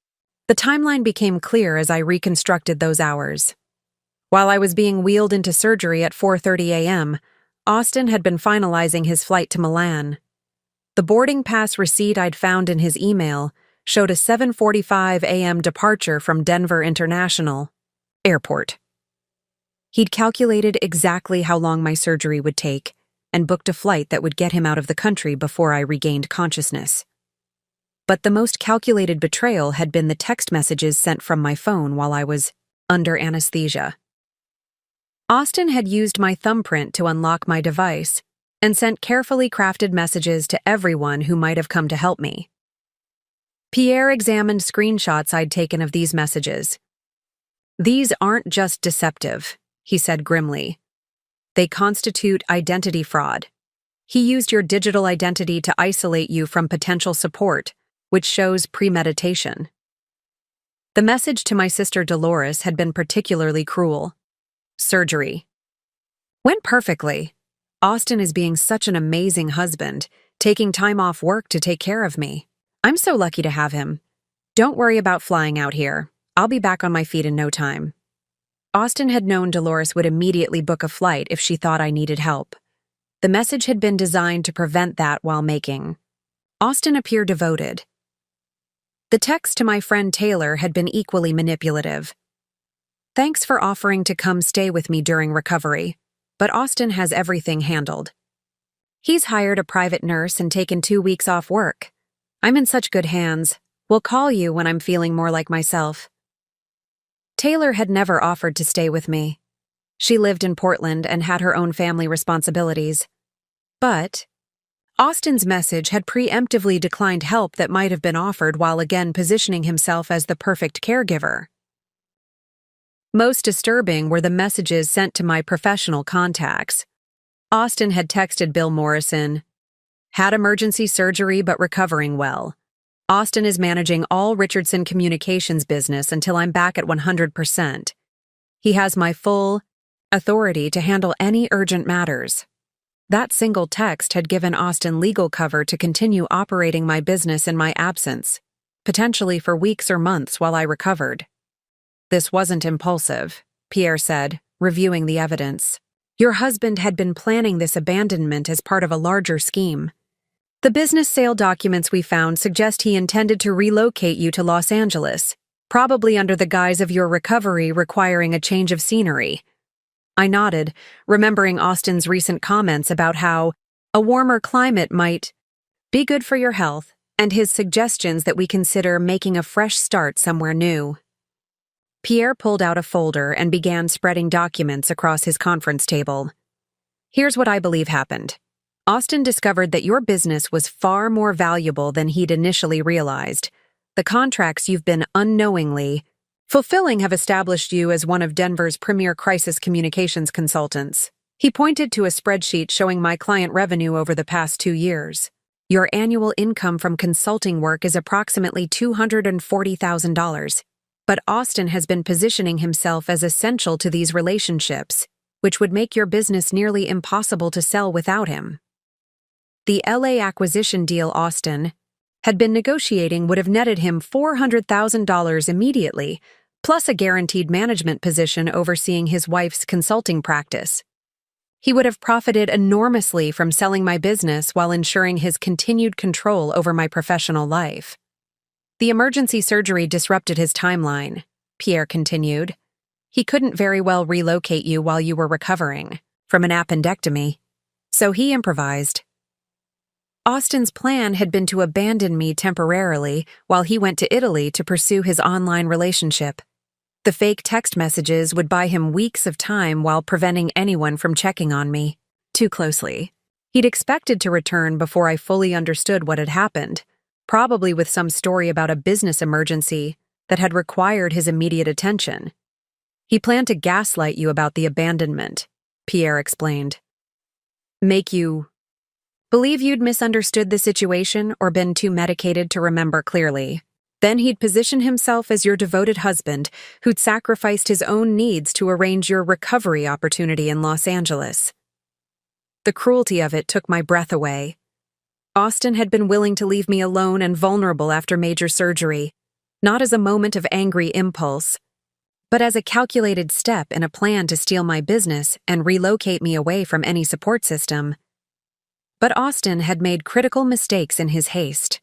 The timeline became clear as I reconstructed those hours. While I was being wheeled into surgery at 4:30 a.m., Austin had been finalizing his flight to Milan. The boarding pass receipt I'd found in his email showed a 7:45 a.m. departure from Denver International Airport. He'd calculated exactly how long my surgery would take and booked a flight that would get him out of the country before I regained consciousness. But the most calculated betrayal had been the text messages sent from my phone while I was under anesthesia. Austin had used my thumbprint to unlock my device and sent carefully crafted messages to everyone who might have come to help me. Pierre examined screenshots I'd taken of these messages. "These aren't just deceptive," he said grimly. "They constitute identity fraud. He used your digital identity to isolate you from potential support, which shows premeditation." The message to my sister Dolores had been particularly cruel. "Surgery went perfectly. Austin is being such an amazing husband, taking time off work to take care of me. I'm so lucky to have him. Don't worry about flying out here. I'll be back on my feet in no time." Austin had known Dolores would immediately book a flight if she thought I needed help. The message had been designed to prevent that while making. Austin appeared devoted. The text to my friend Taylor had been equally manipulative. "Thanks for offering to come stay with me during recovery, but Austin has everything handled. He's hired a private nurse and taken 2 weeks off work. I'm in such good hands. We'll call you when I'm feeling more like myself." Taylor had never offered to stay with me. She lived in Portland and had her own family responsibilities. But Austin's message had preemptively declined help that might have been offered while again positioning himself as the perfect caregiver. Most disturbing were the messages sent to my professional contacts. Austin had texted Bill Morrison, "Had emergency surgery but recovering well. Austin is managing all Richardson Communications business until I'm back at 100%. He has my full authority to handle any urgent matters." That single text had given Austin legal cover to continue operating my business in my absence, potentially for weeks or months while I recovered. "This wasn't impulsive," Pierre said, reviewing the evidence. "Your husband had been planning this abandonment as part of a larger scheme. The business sale documents we found suggest he intended to relocate you to Los Angeles, probably under the guise of your recovery requiring a change of scenery." I nodded, remembering Austin's recent comments about how a warmer climate might be good for your health, and his suggestions that we consider making a fresh start somewhere new. Pierre pulled out a folder and began spreading documents across his conference table. "Here's what I believe happened. Austin discovered that your business was far more valuable than he'd initially realized. The contracts you've been unknowingly fulfilling have established you as one of Denver's premier crisis communications consultants." He pointed to a spreadsheet showing my client revenue over the past 2 years. "Your annual income from consulting work is approximately $240,000. But Austin has been positioning himself as essential to these relationships, which would make your business nearly impossible to sell without him." The LA acquisition deal Austin had been negotiating would have netted him $400,000 immediately, plus a guaranteed management position overseeing his wife's consulting practice. He would have profited enormously from selling my business while ensuring his continued control over my professional life. The emergency surgery disrupted his timeline, Pierre continued. He couldn't very well relocate you while you were recovering from an appendectomy, so he improvised. Austin's plan had been to abandon me temporarily while he went to Italy to pursue his online relationship. The fake text messages would buy him weeks of time while preventing anyone from checking on me too closely. He'd expected to return before I fully understood what had happened, probably with some story about a business emergency that had required his immediate attention. He planned to gaslight you about the abandonment, Pierre explained. Make you believe you'd misunderstood the situation or been too medicated to remember clearly. Then he'd position himself as your devoted husband who'd sacrificed his own needs to arrange your recovery opportunity in Los Angeles. The cruelty of it took my breath away. Austin had been willing to leave me alone and vulnerable after major surgery, not as a moment of angry impulse, but as a calculated step in a plan to steal my business and relocate me away from any support system. But Austin had made critical mistakes in his haste.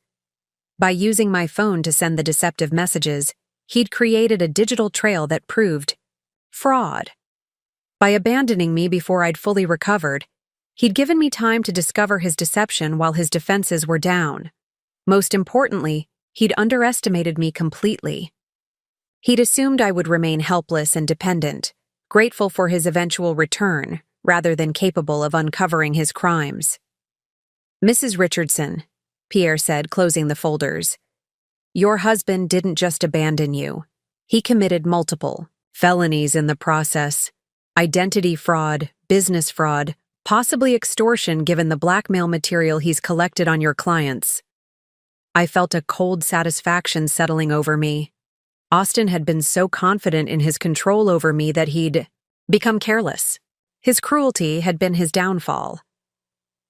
By using my phone to send the deceptive messages, he'd created a digital trail that proved fraud. By abandoning me before I'd fully recovered, he'd given me time to discover his deception while his defenses were down. Most importantly, he'd underestimated me completely. He'd assumed I would remain helpless and dependent, grateful for his eventual return, rather than capable of uncovering his crimes. Mrs. Richardson, Pierre said, closing the folders, your husband didn't just abandon you. He committed multiple felonies in the process: identity fraud, business fraud, possibly extortion given the blackmail material he's collected on your clients. I felt a cold satisfaction settling over me. Austin had been so confident in his control over me that he'd become careless. His cruelty had been his downfall.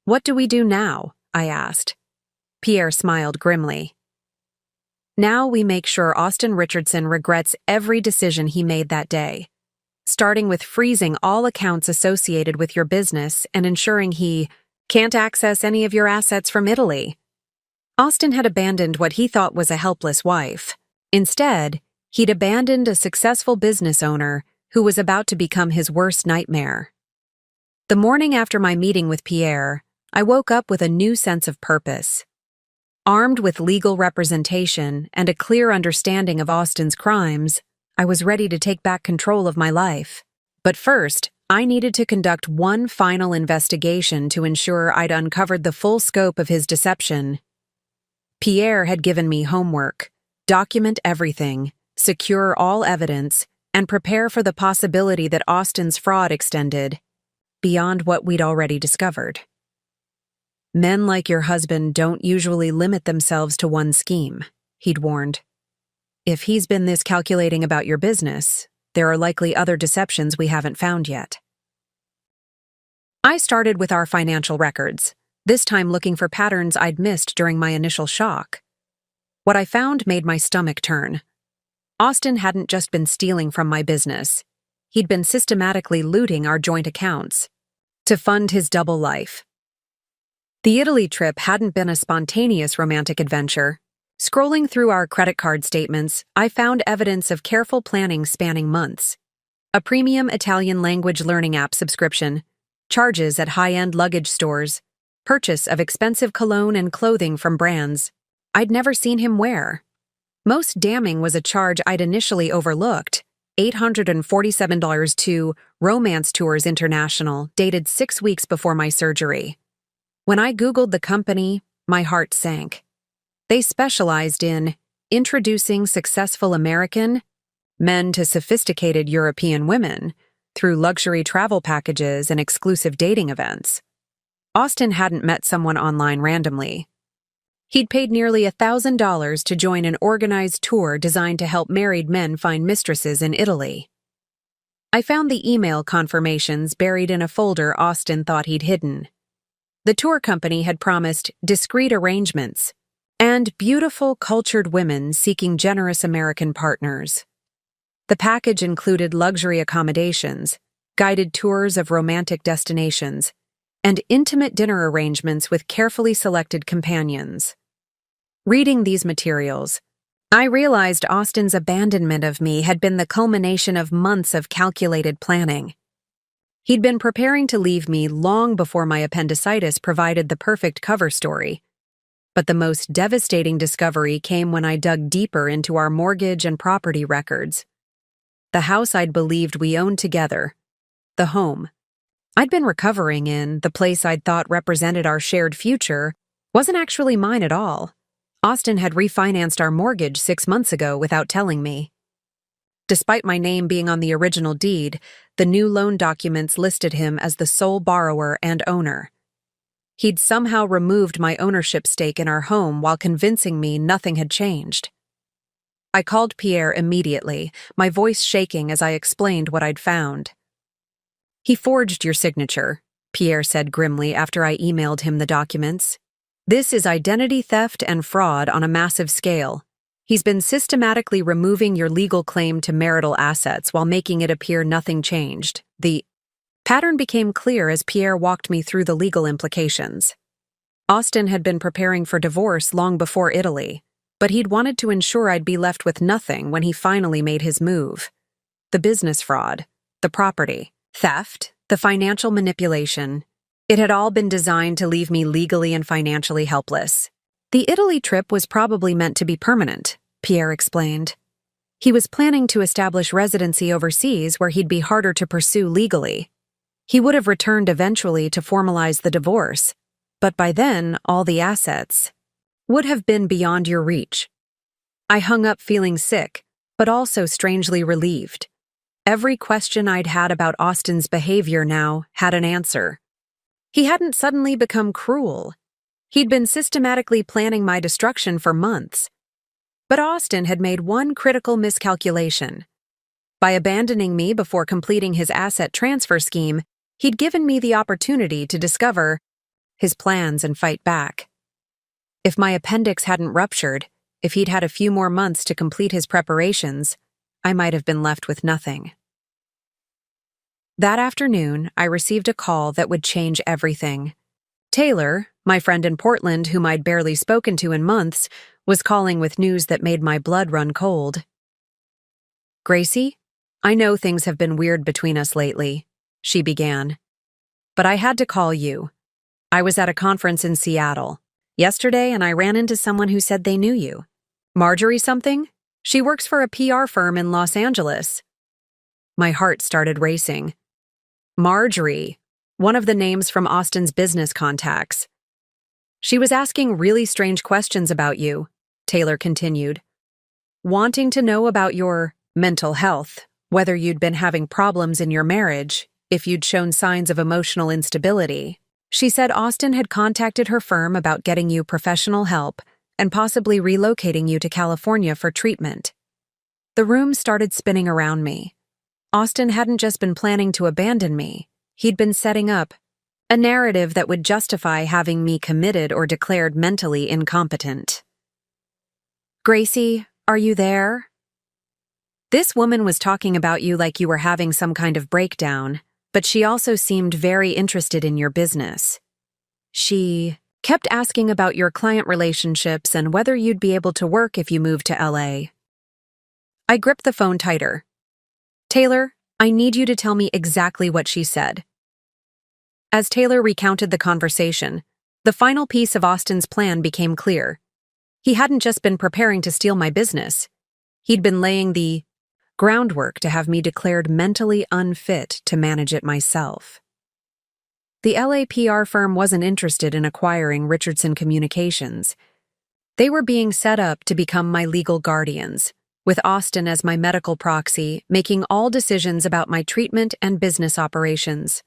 What do we do now? I asked. Pierre smiled grimly. Now we make sure Austin Richardson regrets every decision he made that day, starting with freezing all accounts associated with your business and ensuring he can't access any of your assets from Italy. Austin had abandoned what he thought was a helpless wife. Instead, he'd abandoned a successful business owner who was about to become his worst nightmare. The morning after my meeting with Pierre, I woke up with a new sense of purpose. Armed with legal representation and a clear understanding of Austin's crimes, I was ready to take back control of my life. But first, I needed to conduct one final investigation to ensure I'd uncovered the full scope of his deception. Pierre had given me homework: document everything, secure all evidence, and prepare for the possibility that Austin's fraud extended beyond what we'd already discovered. Men like your husband don't usually limit themselves to one scheme, he'd warned. If he's been this calculating about your business, there are likely other deceptions we haven't found yet. I started with our financial records, this time looking for patterns I'd missed during my initial shock. What I found made my stomach turn. Austin hadn't just been stealing from my business. He'd been systematically looting our joint accounts to fund his double life. The Italy trip hadn't been a spontaneous romantic adventure. Scrolling through our credit card statements, I found evidence of careful planning spanning months. A premium Italian language learning app subscription, charges at high-end luggage stores, purchase of expensive cologne and clothing from brands I'd never seen him wear. Most damning was a charge I'd initially overlooked: $847 to Romance Tours International, dated 6 weeks before my surgery. When I Googled the company, my heart sank. They specialized in introducing successful American men to sophisticated European women through luxury travel packages and exclusive dating events. Austin hadn't met someone online randomly. He'd paid nearly $1,000 to join an organized tour designed to help married men find mistresses in Italy. I found the email confirmations buried in a folder Austin thought he'd hidden. The tour company had promised discreet arrangements and beautiful, cultured women seeking generous American partners. The package included luxury accommodations, guided tours of romantic destinations, and intimate dinner arrangements with carefully selected companions. Reading these materials, I realized Austin's abandonment of me had been the culmination of months of calculated planning. He'd been preparing to leave me long before my appendicitis provided the perfect cover story. But the most devastating discovery came when I dug deeper into our mortgage and property records. The house I'd believed we owned together, the home I'd been recovering in, the place I'd thought represented our shared future, wasn't actually mine at all. Austin had refinanced our mortgage 6 months ago without telling me. Despite my name being on the original deed, the new loan documents listed him as the sole borrower and owner. He'd somehow removed my ownership stake in our home while convincing me nothing had changed. I called Pierre immediately, my voice shaking as I explained what I'd found. "He forged your signature," Pierre said grimly after I emailed him the documents. "This is identity theft and fraud on a massive scale. He's been systematically removing your legal claim to marital assets while making it appear nothing changed." The pattern became clear as Pierre walked me through the legal implications. Austin had been preparing for divorce long before Italy, but he'd wanted to ensure I'd be left with nothing when he finally made his move. The business fraud, the property theft, the financial manipulation. It had all been designed to leave me legally and financially helpless. The Italy trip was probably meant to be permanent, Pierre explained. He was planning to establish residency overseas where he'd be harder to pursue legally. He would have returned eventually to formalize the divorce, but by then, all the assets would have been beyond your reach. I hung up feeling sick, but also strangely relieved. Every question I'd had about Austin's behavior now had an answer. He hadn't suddenly become cruel. He'd been systematically planning my destruction for months. But Austin had made one critical miscalculation. By abandoning me before completing his asset transfer scheme, he'd given me the opportunity to discover his plans and fight back. If my appendix hadn't ruptured, if he'd had a few more months to complete his preparations, I might have been left with nothing. That afternoon, I received a call that would change everything. Taylor, my friend in Portland whom I'd barely spoken to in months, was calling with news that made my blood run cold. "Gracie, I know things have been weird between us lately," she began. "But I had to call you. I was at a conference in Seattle yesterday and I ran into someone who said they knew you. Marjorie something? She works for a PR firm in Los Angeles." My heart started racing. Marjorie, one of the names from Austin's business contacts. "She was asking really strange questions about you," Taylor continued. "Wanting to know about your mental health, whether you'd been having problems in your marriage, if you'd shown signs of emotional instability. She said Austin had contacted her firm about getting you professional help and possibly relocating you to California for treatment." The room started spinning around me. Austin hadn't just been planning to abandon me. He'd been setting up a narrative that would justify having me committed or declared mentally incompetent. "Gracie, are you there? This woman was talking about you like you were having some kind of breakdown, but she also seemed very interested in your business. She kept asking about your client relationships and whether you'd be able to work if you moved to LA. I gripped the phone tighter. "Taylor, I need you to tell me exactly what she said." As Taylor recounted the conversation, the final piece of Austin's plan became clear. He hadn't just been preparing to steal my business. He'd been laying the groundwork to have me declared mentally unfit to manage it myself. The LA PR firm wasn't interested in acquiring Richardson Communications. They were being set up to become my legal guardians, with Austin as my medical proxy, making all decisions about my treatment and business operations.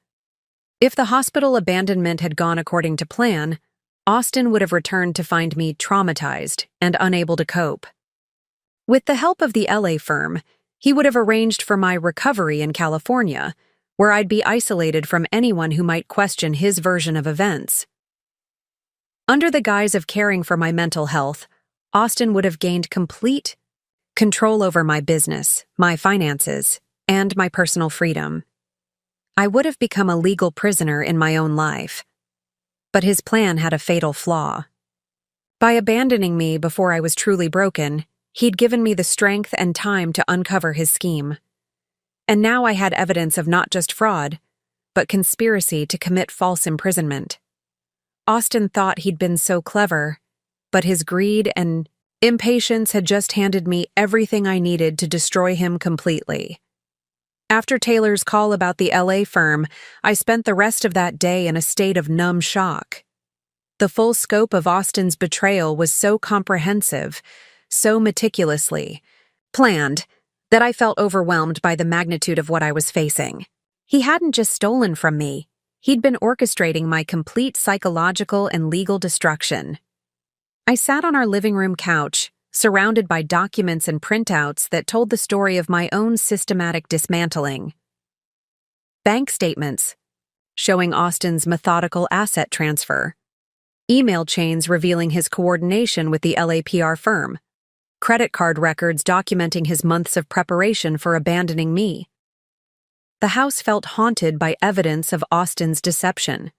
If the hospital abandonment had gone according to plan, Austin would have returned to find me traumatized and unable to cope. With the help of the LA firm, he would have arranged for my recovery in California, where I'd be isolated from anyone who might question his version of events. Under the guise of caring for my mental health, Austin would have gained complete control over my business, my finances, and my personal freedom. I would have become a legal prisoner in my own life. But his plan had a fatal flaw. By abandoning me before I was truly broken, he'd given me the strength and time to uncover his scheme. And now I had evidence of not just fraud, but conspiracy to commit false imprisonment. Austin thought he'd been so clever, but his greed and impatience had just handed me everything I needed to destroy him completely. After Taylor's call about the LA firm, I spent the rest of that day in a state of numb shock. The full scope of Austin's betrayal was so comprehensive, so meticulously planned, that I felt overwhelmed by the magnitude of what I was facing. He hadn't just stolen from me, he'd been orchestrating my complete psychological and legal destruction. I sat on our living room couch, surrounded by documents and printouts that told the story of my own systematic dismantling. Bank statements showing Austin's methodical asset transfer, email chains revealing his coordination with the LAPR firm, credit card records documenting his months of preparation for abandoning me. The house felt haunted by evidence of Austin's deception.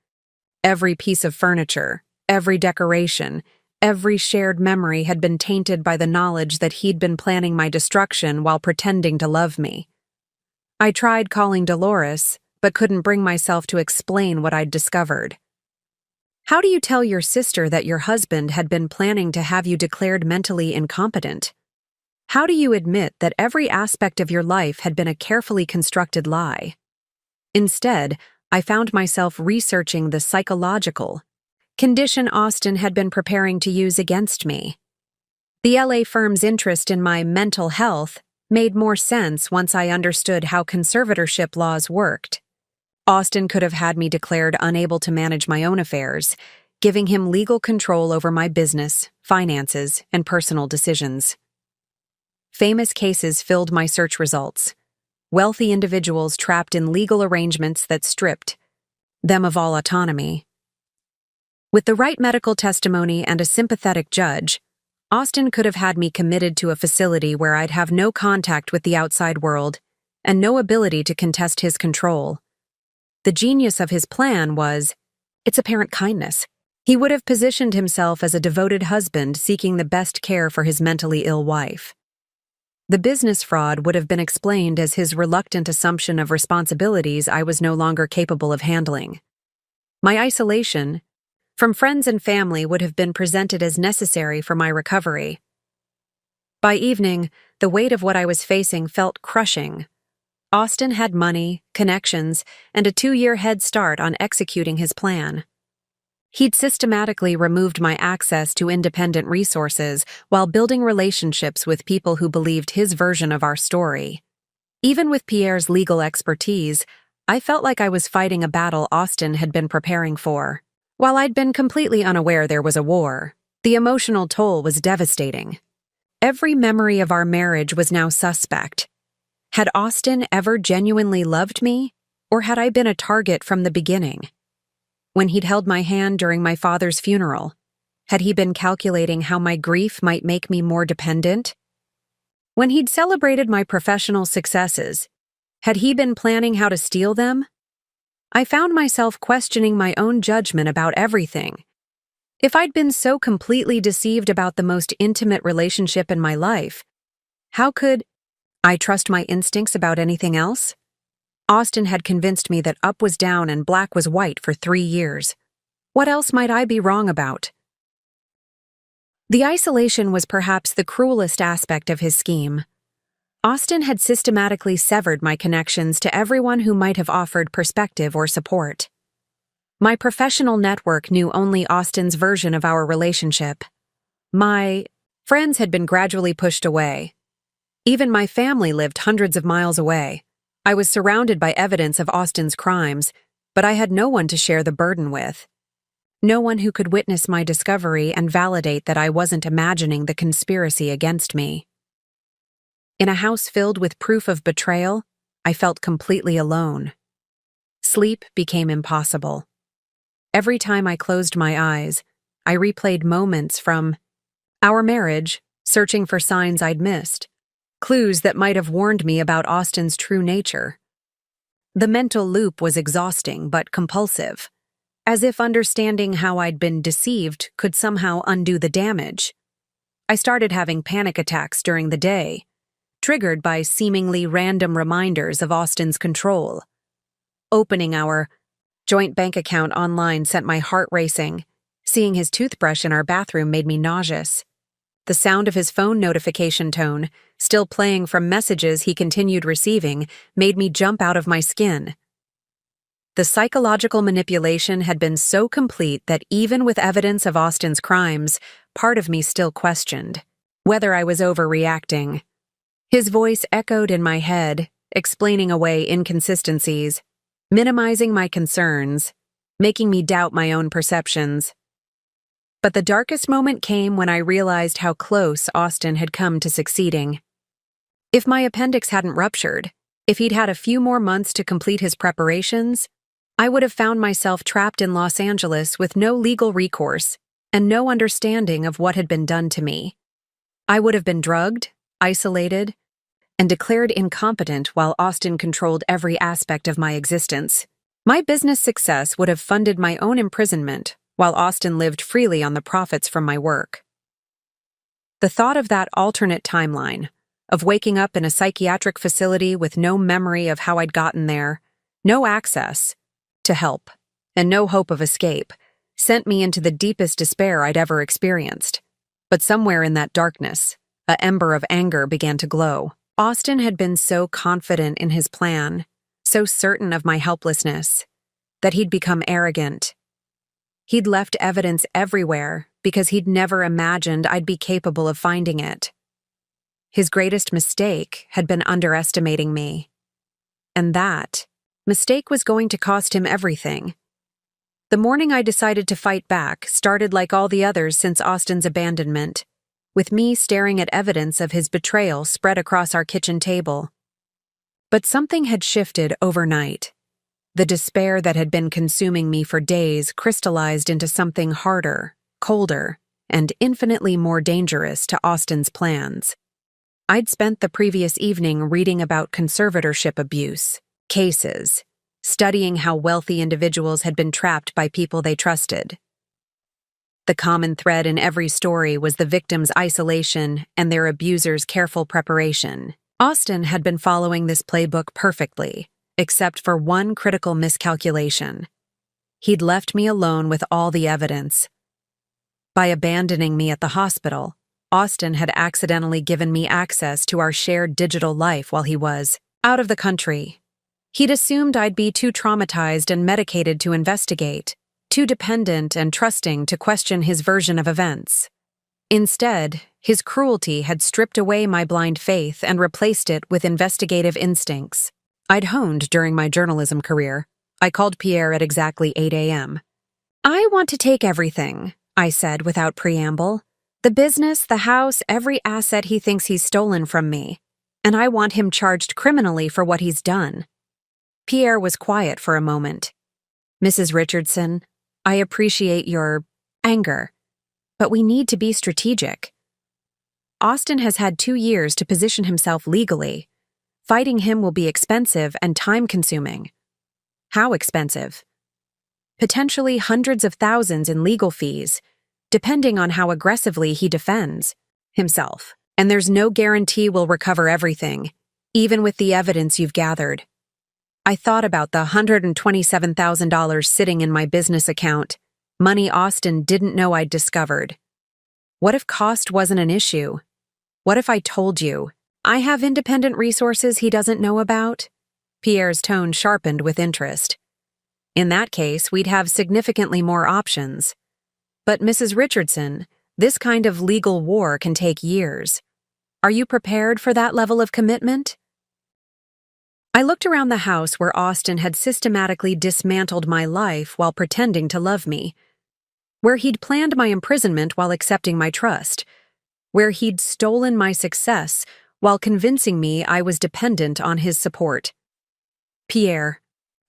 Every piece of furniture, every decoration, every shared memory had been tainted by the knowledge that he'd been planning my destruction while pretending to love me. I tried calling Dolores, but couldn't bring myself to explain what I'd discovered. How do you tell your sister that your husband had been planning to have you declared mentally incompetent? How do you admit that every aspect of your life had been a carefully constructed lie? Instead, I found myself researching the psychological condition Austin had been preparing to use against me. The LA firm's interest in my mental health made more sense once I understood how conservatorship laws worked. Austin could have had me declared unable to manage my own affairs, giving him legal control over my business, finances, and personal decisions. Famous cases filled my search results. Wealthy individuals trapped in legal arrangements that stripped them of all autonomy. With the right medical testimony and a sympathetic judge, Austin could have had me committed to a facility where I'd have no contact with the outside world and no ability to contest his control. The genius of his plan was its apparent kindness. He would have positioned himself as a devoted husband seeking the best care for his mentally ill wife. The business fraud would have been explained as his reluctant assumption of responsibilities I was no longer capable of handling. My isolation from friends and family would have been presented as necessary for my recovery. By evening, the weight of what I was facing felt crushing. Austin had money, connections, and a 2-year head start on executing his plan. He'd systematically removed my access to independent resources while building relationships with people who believed his version of our story. Even with Pierre's legal expertise, I felt like I was fighting a battle Austin had been preparing for. While I'd been completely unaware there was a war, the emotional toll was devastating. Every memory of our marriage was now suspect. Had Austin ever genuinely loved me, or had I been a target from the beginning? When he'd held my hand during my father's funeral, had he been calculating how my grief might make me more dependent? When he'd celebrated my professional successes, had he been planning how to steal them? I found myself questioning my own judgment about everything. If I'd been so completely deceived about the most intimate relationship in my life, how could I trust my instincts about anything else? Austin had convinced me that up was down and black was white for 3 years. What else might I be wrong about? The isolation was perhaps the cruelest aspect of his scheme. Austin had systematically severed my connections to everyone who might have offered perspective or support. My professional network knew only Austin's version of our relationship. My friends had been gradually pushed away. Even my family lived hundreds of miles away. I was surrounded by evidence of Austin's crimes, but I had no one to share the burden with. No one who could witness my discovery and validate that I wasn't imagining the conspiracy against me. In a house filled with proof of betrayal, I felt completely alone. Sleep became impossible. Every time I closed my eyes, I replayed moments from our marriage, searching for signs I'd missed, clues that might have warned me about Austin's true nature. The mental loop was exhausting but compulsive, as if understanding how I'd been deceived could somehow undo the damage. I started having panic attacks during the day, triggered by seemingly random reminders of Austin's control. Opening our joint bank account online sent my heart racing. Seeing his toothbrush in our bathroom made me nauseous. The sound of his phone notification tone, still playing from messages he continued receiving, made me jump out of my skin. The psychological manipulation had been so complete that even with evidence of Austin's crimes, part of me still questioned whether I was overreacting. His voice echoed in my head, explaining away inconsistencies, minimizing my concerns, making me doubt my own perceptions. But the darkest moment came when I realized how close Austin had come to succeeding. If my appendix hadn't ruptured, if he'd had a few more months to complete his preparations, I would have found myself trapped in Los Angeles with no legal recourse and no understanding of what had been done to me. I would have been drugged, isolated, and declared incompetent while Austin controlled every aspect of my existence. My business success would have funded my own imprisonment, while Austin lived freely on the profits from my work. The thought of that alternate timeline, of waking up in a psychiatric facility with no memory of how I'd gotten there, no access to help, and no hope of escape, sent me into the deepest despair I'd ever experienced. But somewhere in that darkness, an ember of anger began to glow. Austin had been so confident in his plan, so certain of my helplessness, that he'd become arrogant. He'd left evidence everywhere because he'd never imagined I'd be capable of finding it. His greatest mistake had been underestimating me. And that mistake was going to cost him everything. The morning I decided to fight back started like all the others since Austin's abandonment, with me staring at evidence of his betrayal spread across our kitchen table. But something had shifted overnight. The despair that had been consuming me for days crystallized into something harder, colder, and infinitely more dangerous to Austin's plans. I'd spent the previous evening reading about conservatorship abuse, cases, studying how wealthy individuals had been trapped by people they trusted. The common thread in every story was the victim's isolation and their abuser's careful preparation. Austin had been following this playbook perfectly, except for one critical miscalculation. He'd left me alone with all the evidence. By abandoning me at the hospital, Austin had accidentally given me access to our shared digital life while he was out of the country. He'd assumed I'd be too traumatized and medicated to investigate, too dependent and trusting to question his version of events. Instead, his cruelty had stripped away my blind faith and replaced it with investigative instincts I'd honed during my journalism career. I called Pierre at exactly 8 a.m. "I want to take everything," I said without preamble. "The business, the house, every asset he thinks he's stolen from me. And I want him charged criminally for what he's done." Pierre was quiet for a moment. "Mrs. Richardson, I appreciate your anger, but we need to be strategic. Austin has had 2 years to position himself legally. Fighting him will be expensive and time-consuming." "How expensive?" "Potentially hundreds of thousands in legal fees, depending on how aggressively he defends himself. And there's no guarantee we'll recover everything, even with the evidence you've gathered." I thought about the $127,000 sitting in my business account, money Austin didn't know I'd discovered. What if cost wasn't an issue? What if I told you, I have independent resources he doesn't know about? Pierre's tone sharpened with interest. In that case, we'd have significantly more options. But Mrs. Richardson, this kind of legal war can take years. Are you prepared for that level of commitment? I looked around the house where Austin had systematically dismantled my life while pretending to love me, where he'd planned my imprisonment while accepting my trust, where he'd stolen my success while convincing me I was dependent on his support. Pierre,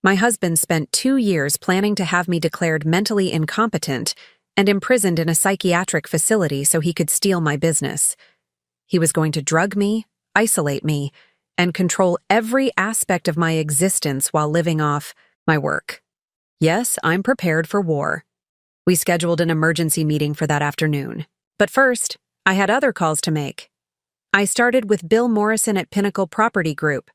my husband, spent 2 years planning to have me declared mentally incompetent and imprisoned in a psychiatric facility so he could steal my business. He was going to drug me, isolate me, and control every aspect of my existence while living off my work. Yes, I'm prepared for war. We scheduled an emergency meeting for that afternoon. But first, I had other calls to make. I started with Bill Morrison at Pinnacle Property Group.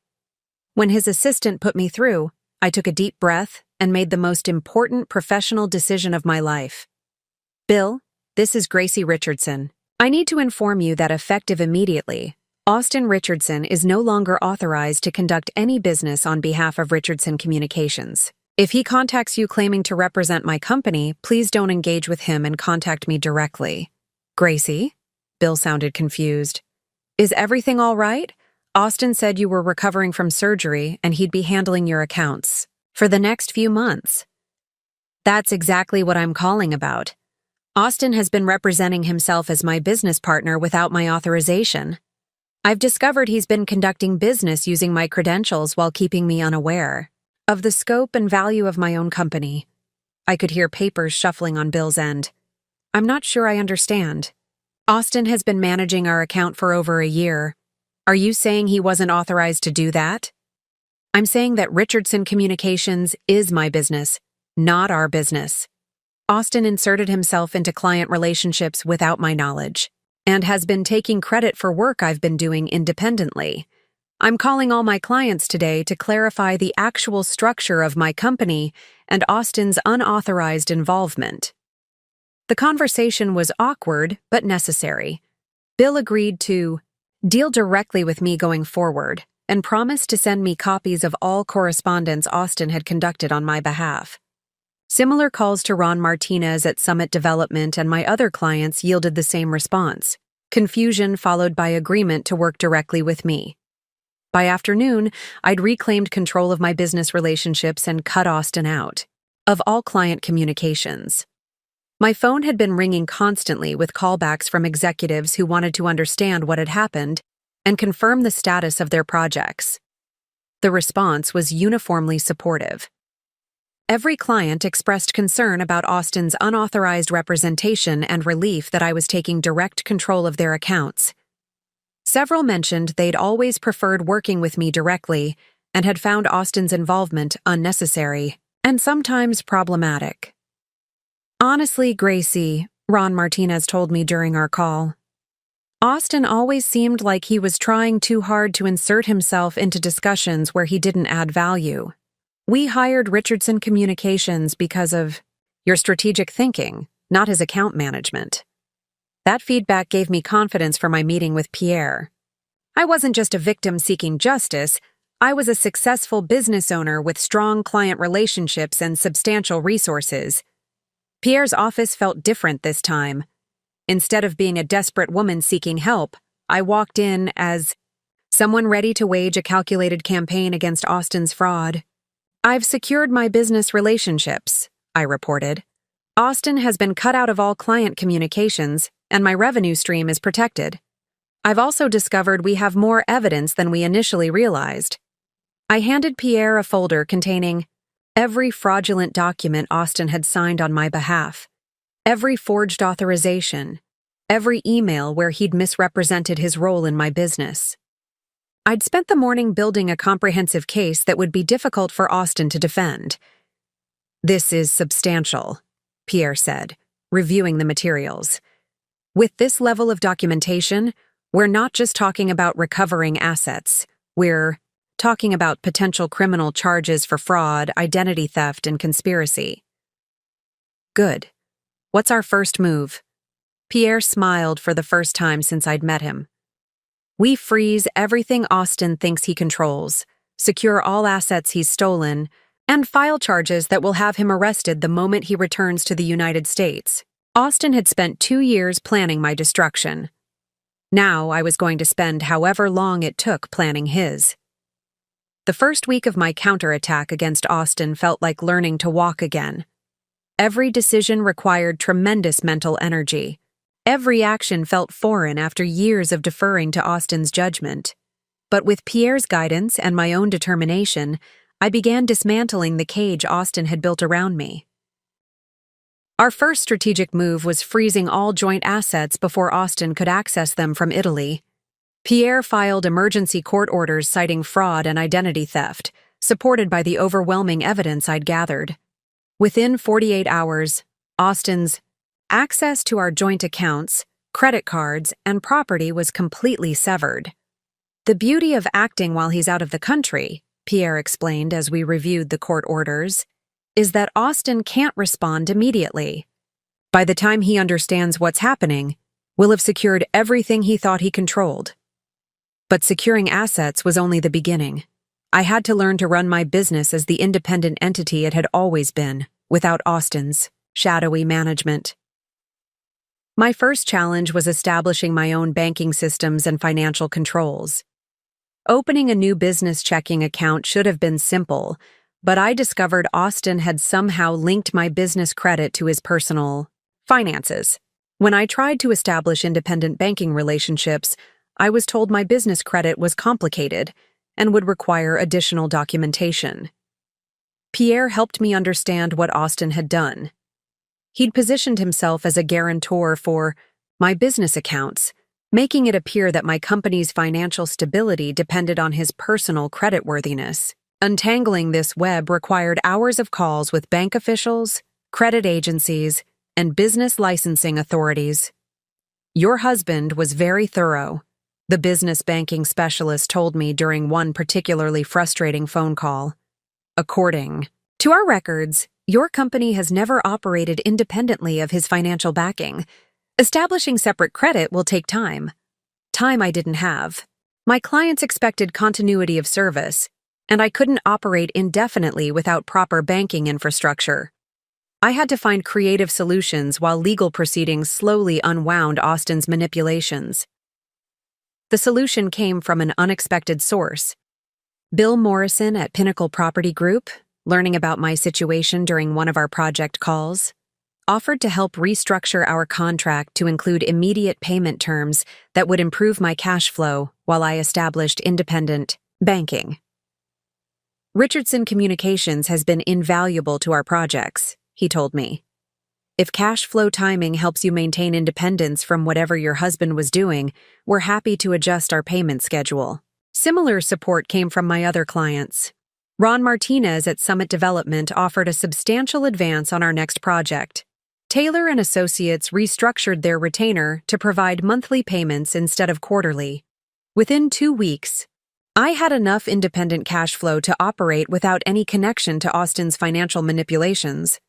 When his assistant put me through, I took a deep breath and made the most important professional decision of my life. Bill, this is Gracie Richardson. I need to inform you that effective immediately, Austin Richardson is no longer authorized to conduct any business on behalf of Richardson Communications. If he contacts you claiming to represent my company, please don't engage with him and contact me directly. Gracie? Bill sounded confused. Is everything all right? Austin said you were recovering from surgery and he'd be handling your accounts for the next few months. That's exactly what I'm calling about. Austin has been representing himself as my business partner without my authorization. I've discovered he's been conducting business using my credentials while keeping me unaware of the scope and value of my own company. I could hear papers shuffling on Bill's end. I'm not sure I understand. Austin has been managing our account for over a year. Are you saying he wasn't authorized to do that? I'm saying that Richardson Communications is my business, not our business. Austin inserted himself into client relationships without my knowledge, and has been taking credit for work I've been doing independently. I'm calling all my clients today to clarify the actual structure of my company and Austin's unauthorized involvement. The conversation was awkward but necessary. Bill agreed to deal directly with me going forward and promised to send me copies of all correspondence Austin had conducted on my behalf. Similar calls to Ron Martinez at Summit Development and my other clients yielded the same response. Confusion followed by agreement to work directly with me. By afternoon, I'd reclaimed control of my business relationships and cut Austin out of all client communications. My phone had been ringing constantly with callbacks from executives who wanted to understand what had happened and confirm the status of their projects. The response was uniformly supportive. Every client expressed concern about Austin's unauthorized representation and relief that I was taking direct control of their accounts. Several mentioned they'd always preferred working with me directly and had found Austin's involvement unnecessary and sometimes problematic. Honestly, Gracie, Ron Martinez told me during our call, Austin always seemed like he was trying too hard to insert himself into discussions where he didn't add value. We hired Richardson Communications because of your strategic thinking, not his account management. That feedback gave me confidence for my meeting with Pierre. I wasn't just a victim seeking justice, I was a successful business owner with strong client relationships and substantial resources. Pierre's office felt different this time. Instead of being a desperate woman seeking help, I walked in as someone ready to wage a calculated campaign against Austin's fraud. I've secured my business relationships, I reported. Austin has been cut out of all client communications, and my revenue stream is protected. I've also discovered we have more evidence than we initially realized. I handed Pierre a folder containing every fraudulent document Austin had signed on my behalf, every forged authorization, every email where he'd misrepresented his role in my business. I'd spent the morning building a comprehensive case that would be difficult for Austin to defend. This is substantial, Pierre said, reviewing the materials. With this level of documentation, we're not just talking about recovering assets, we're talking about potential criminal charges for fraud, identity theft, and conspiracy. Good. What's our first move? Pierre smiled for the first time since I'd met him. We freeze everything Austin thinks he controls, secure all assets he's stolen, and file charges that will have him arrested the moment he returns to the United States. Austin had spent 2 years planning my destruction. Now I was going to spend however long it took planning his. The first week of my counterattack against Austin felt like learning to walk again. Every decision required tremendous mental energy. Every action felt foreign after years of deferring to Austin's judgment. But with Pierre's guidance and my own determination, I began dismantling the cage Austin had built around me. Our first strategic move was freezing all joint assets before Austin could access them from Italy. Pierre filed emergency court orders citing fraud and identity theft, supported by the overwhelming evidence I'd gathered. Within 48 hours, Austin's access to our joint accounts, credit cards, and property was completely severed. The beauty of acting while he's out of the country, Pierre explained as we reviewed the court orders, is that Austin can't respond immediately. By the time he understands what's happening, we'll have secured everything he thought he controlled. But securing assets was only the beginning. I had to learn to run my business as the independent entity it had always been, without Austin's shadowy management. My first challenge was establishing my own banking systems and financial controls. Opening a new business checking account should have been simple, but I discovered Austin had somehow linked my business credit to his personal finances. When I tried to establish independent banking relationships, I was told my business credit was complicated and would require additional documentation. Pierre helped me understand what Austin had done. He'd positioned himself as a guarantor for my business accounts, making it appear that my company's financial stability depended on his personal creditworthiness. Untangling this web required hours of calls with bank officials, credit agencies, and business licensing authorities. "Your husband was very thorough," the business banking specialist told me during one particularly frustrating phone call. "According to our records, your company has never operated independently of his financial backing. Establishing separate credit will take time. Time I didn't have. My clients expected continuity of service, and I couldn't operate indefinitely without proper banking infrastructure. I had to find creative solutions while legal proceedings slowly unwound Austin's manipulations. The solution came from an unexpected source. Bill Morrison at Pinnacle Property Group, learning about my situation during one of our project calls, offered to help restructure our contract to include immediate payment terms that would improve my cash flow while I established independent banking. "Richardson Communications has been invaluable to our projects," he told me. "If cash flow timing helps you maintain independence from whatever your husband was doing, we're happy to adjust our payment schedule." Similar support came from my other clients. Ron Martinez at Summit Development offered a substantial advance on our next project. Taylor and Associates restructured their retainer to provide monthly payments instead of quarterly. Within 2 weeks, I had enough independent cash flow to operate without any connection to Austin's financial manipulations.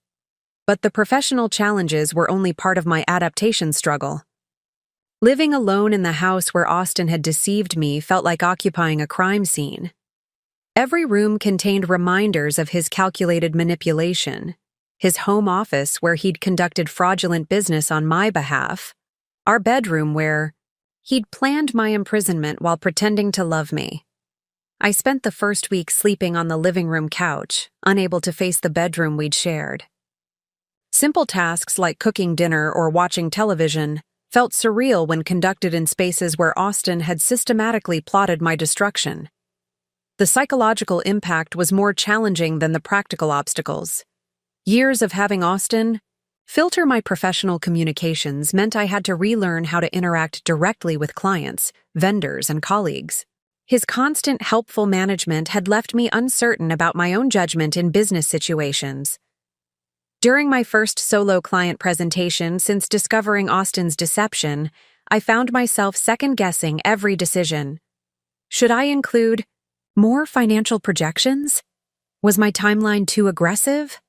But the professional challenges were only part of my adaptation struggle. Living alone in the house where Austin had deceived me felt like occupying a crime scene. Every room contained reminders of his calculated manipulation. His home office where he'd conducted fraudulent business on my behalf. Our bedroom where he'd planned my imprisonment while pretending to love me. I spent the first week sleeping on the living room couch, unable to face the bedroom we'd shared. Simple tasks like cooking dinner or watching television felt surreal when conducted in spaces where Austin had systematically plotted my destruction. The psychological impact was more challenging than the practical obstacles. Years of having Austin filter my professional communications meant I had to relearn how to interact directly with clients, vendors, and colleagues. His constant helpful management had left me uncertain about my own judgment in business situations. During my first solo client presentation since discovering Austin's deception, I found myself second-guessing every decision. Should I include more financial projections? Was my timeline too aggressive?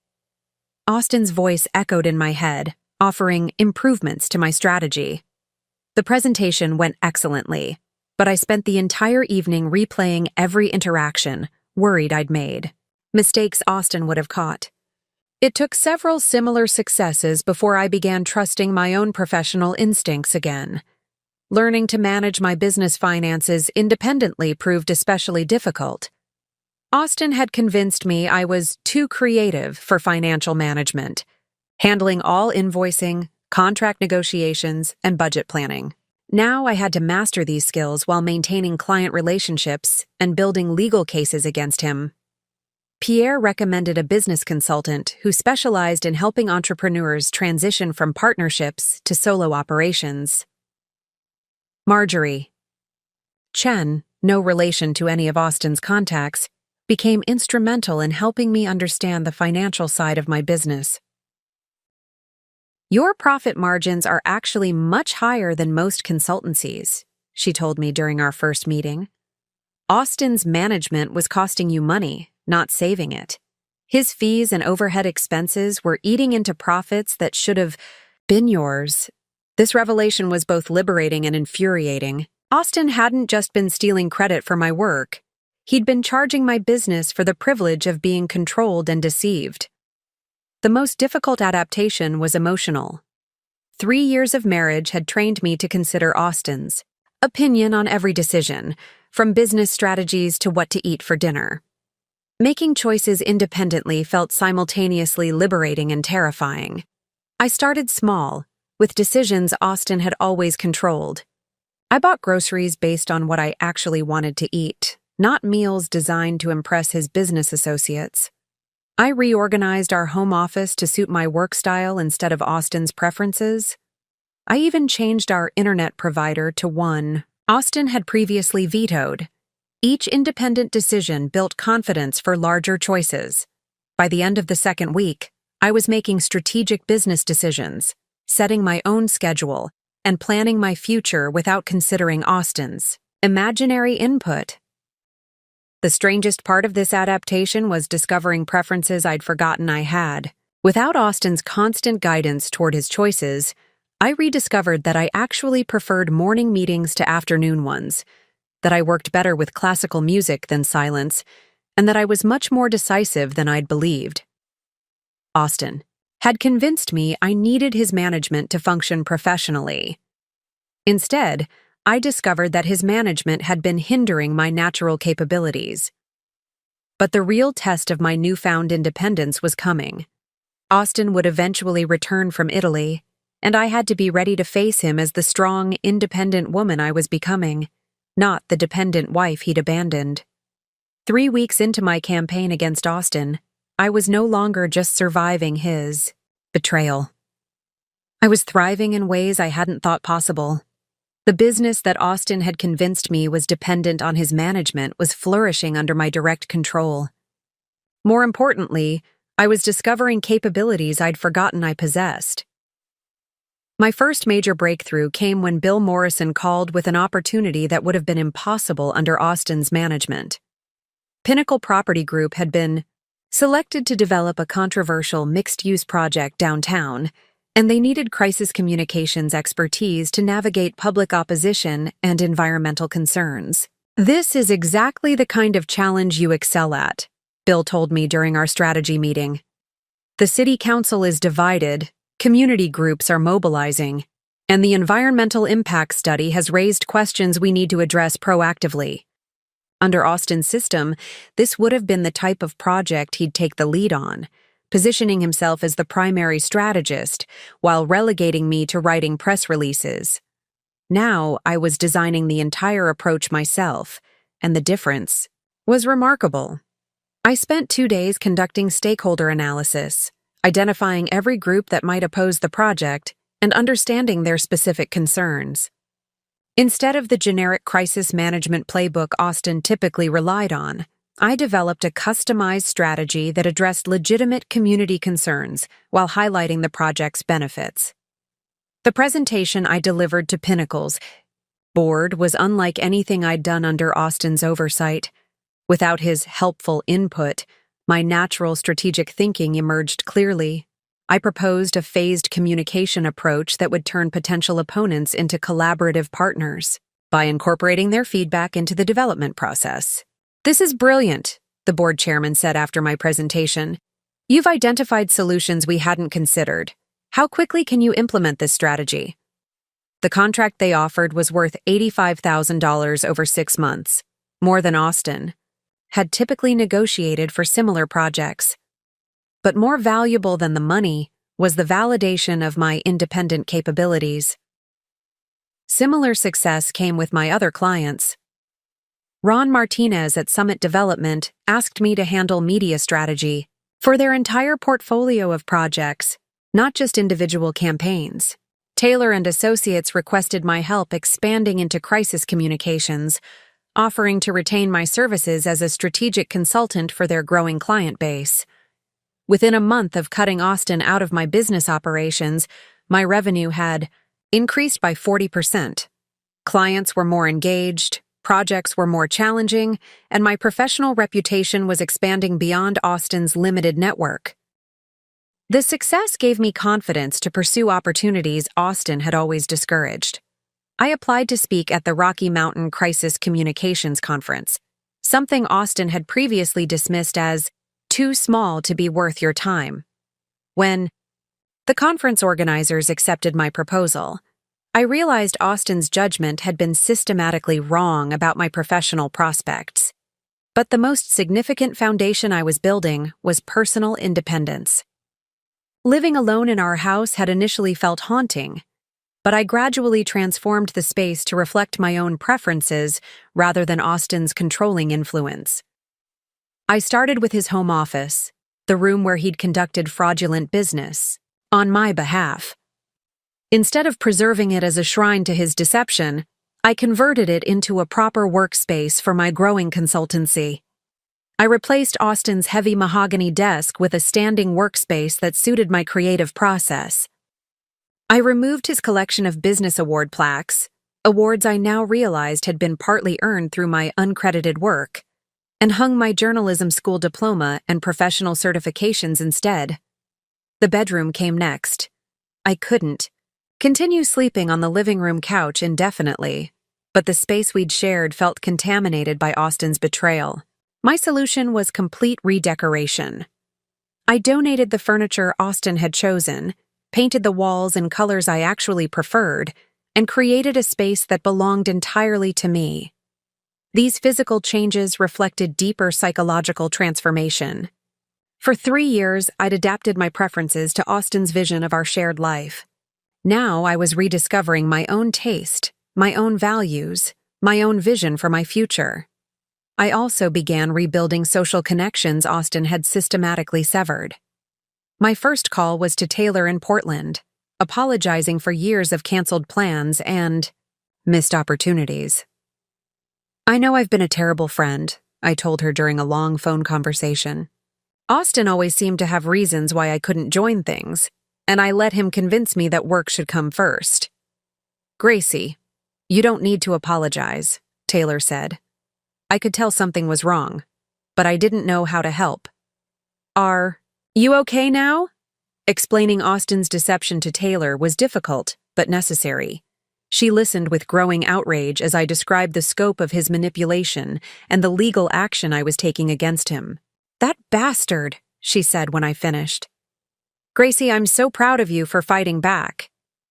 Austin's voice echoed in my head, offering improvements to my strategy. The presentation went excellently, but I spent the entire evening replaying every interaction, worried I'd made. Mistakes Austin would have caught. It took several similar successes before I began trusting my own professional instincts again. Learning to manage my business finances independently proved especially difficult. Austin had convinced me I was too creative for financial management, handling all invoicing, contract negotiations, and budget planning. Now I had to master these skills while maintaining client relationships and building legal cases against him. Pierre recommended a business consultant who specialized in helping entrepreneurs transition from partnerships to solo operations. Marjorie. Chen, no relation to any of Austin's contacts, became instrumental in helping me understand the financial side of my business. "Your profit margins are actually much higher than most consultancies," she told me during our first meeting. "Austin's management was costing you money, not saving it. His fees and overhead expenses were eating into profits that should have been yours." This revelation was both liberating and infuriating. Austin hadn't just been stealing credit for my work. He'd been charging my business for the privilege of being controlled and deceived. The most difficult adaptation was emotional. 3 years of marriage had trained me to consider Austin's opinion on every decision, from business strategies to what to eat for dinner. Making choices independently felt simultaneously liberating and terrifying. I started small, with decisions Austin had always controlled. I bought groceries based on what I actually wanted to eat, not meals designed to impress his business associates. I reorganized our home office to suit my work style instead of Austin's preferences. I even changed our internet provider to one Austin had previously vetoed. Each independent decision built confidence for larger choices. By the end of the second week, I was making strategic business decisions, setting my own schedule, and planning my future without considering Austin's imaginary input. The strangest part of this adaptation was discovering preferences I'd forgotten I had. Without Austin's constant guidance toward his choices, I rediscovered that I actually preferred morning meetings to afternoon ones, that I worked better with classical music than silence, and that I was much more decisive than I'd believed. Austin had convinced me I needed his management to function professionally. Instead, I discovered that his management had been hindering my natural capabilities. But the real test of my newfound independence was coming. Austin would eventually return from Italy, and I had to be ready to face him as the strong, independent woman I was becoming, not the dependent wife he'd abandoned. 3 weeks into my campaign against Austin, I was no longer just surviving his betrayal. I was thriving in ways I hadn't thought possible. The business that Austin had convinced me was dependent on his management was flourishing under my direct control. More importantly, I was discovering capabilities I'd forgotten I possessed. My first major breakthrough came when Bill Morrison called with an opportunity that would have been impossible under Austin's management. Pinnacle Property Group had been selected to develop a controversial mixed-use project downtown, and they needed crisis communications expertise to navigate public opposition and environmental concerns. "This is exactly the kind of challenge you excel at," Bill told me during our strategy meeting. "The city council is divided, community groups are mobilizing, and the environmental impact study has raised questions we need to address proactively." Under Austin's system, this would have been the type of project he'd take the lead on, positioning himself as the primary strategist while relegating me to writing press releases. Now I was designing the entire approach myself, and the difference was remarkable. I spent 2 days conducting stakeholder analysis, identifying every group that might oppose the project and understanding their specific concerns. Instead of the generic crisis management playbook Austin typically relied on, I developed a customized strategy that addressed legitimate community concerns while highlighting the project's benefits. The presentation I delivered to Pinnacle's board was unlike anything I'd done under Austin's oversight. Without his helpful input, my natural strategic thinking emerged clearly. I proposed a phased communication approach that would turn potential opponents into collaborative partners by incorporating their feedback into the development process. "This is brilliant," the board chairman said after my presentation. "You've identified solutions we hadn't considered. How quickly can you implement this strategy?" The contract they offered was worth $85,000 over 6 months, more than Austin had typically negotiated for similar projects. But more valuable than the money was the validation of my independent capabilities. Similar success came with my other clients. Ron Martinez at Summit Development asked me to handle media strategy for their entire portfolio of projects, not just individual campaigns. Taylor and Associates requested my help expanding into crisis communications, offering to retain my services as a strategic consultant for their growing client base. Within a month of cutting Austin out of my business operations, my revenue had increased by 40%. Clients were more engaged, projects were more challenging, and my professional reputation was expanding beyond Austin's limited network. The success gave me confidence to pursue opportunities Austin had always discouraged. I applied to speak at the Rocky Mountain Crisis Communications Conference, something Austin had previously dismissed as too small to be worth your time. When the conference organizers accepted my proposal, I realized Austin's judgment had been systematically wrong about my professional prospects. But the most significant foundation I was building was personal independence. Living alone in our house had initially felt haunting, but I gradually transformed the space to reflect my own preferences rather than Austin's controlling influence. I started with his home office, the room where he'd conducted fraudulent business, on my behalf. Instead of preserving it as a shrine to his deception, I converted it into a proper workspace for my growing consultancy. I replaced Austin's heavy mahogany desk with a standing workspace that suited my creative process. I removed his collection of business award plaques, awards I now realized had been partly earned through my uncredited work, and hung my journalism school diploma and professional certifications instead. The bedroom came next. I couldn't continue sleeping on the living room couch indefinitely, but the space we'd shared felt contaminated by Austin's betrayal. My solution was complete redecoration. I donated the furniture Austin had chosen, painted the walls in colors I actually preferred, and created a space that belonged entirely to me. These physical changes reflected deeper psychological transformation. For 3 years, I'd adapted my preferences to Austin's vision of our shared life. Now I was rediscovering my own taste, my own values, my own vision for my future. I also began rebuilding social connections Austin had systematically severed. My first call was to Taylor in Portland, apologizing for years of canceled plans and missed opportunities. "I know I've been a terrible friend," I told her during a long phone conversation. "Austin always seemed to have reasons why I couldn't join things, and I let him convince me that work should come first." "Gracie, you don't need to apologize," Taylor said. I could tell something was wrong, but I didn't know how to help. "Are you okay now?" Explaining Austin's deception to Taylor was difficult, but necessary. She listened with growing outrage as I described the scope of his manipulation and the legal action I was taking against him. "That bastard," she said when I finished. "Gracie, I'm so proud of you for fighting back.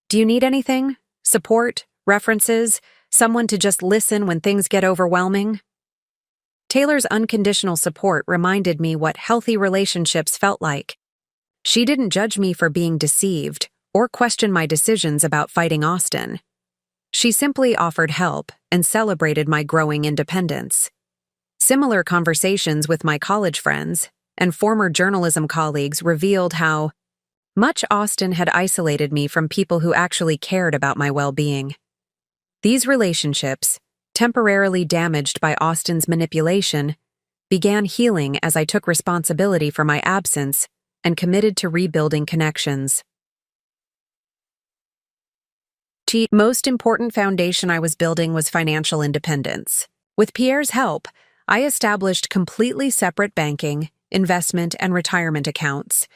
Do you need anything? Support? References? Someone to just listen when things get overwhelming?" Taylor's unconditional support reminded me what healthy relationships felt like. She didn't judge me for being deceived or question my decisions about fighting Austin. She simply offered help and celebrated my growing independence. Similar conversations with my college friends and former journalism colleagues revealed how much Austin had isolated me from people who actually cared about my well-being. These relationships, temporarily damaged by Austin's manipulation, began healing as I took responsibility for my absence and committed to rebuilding connections. The most important foundation I was building was financial independence. With Pierre's help, I established completely separate banking, investment, and retirement accounts.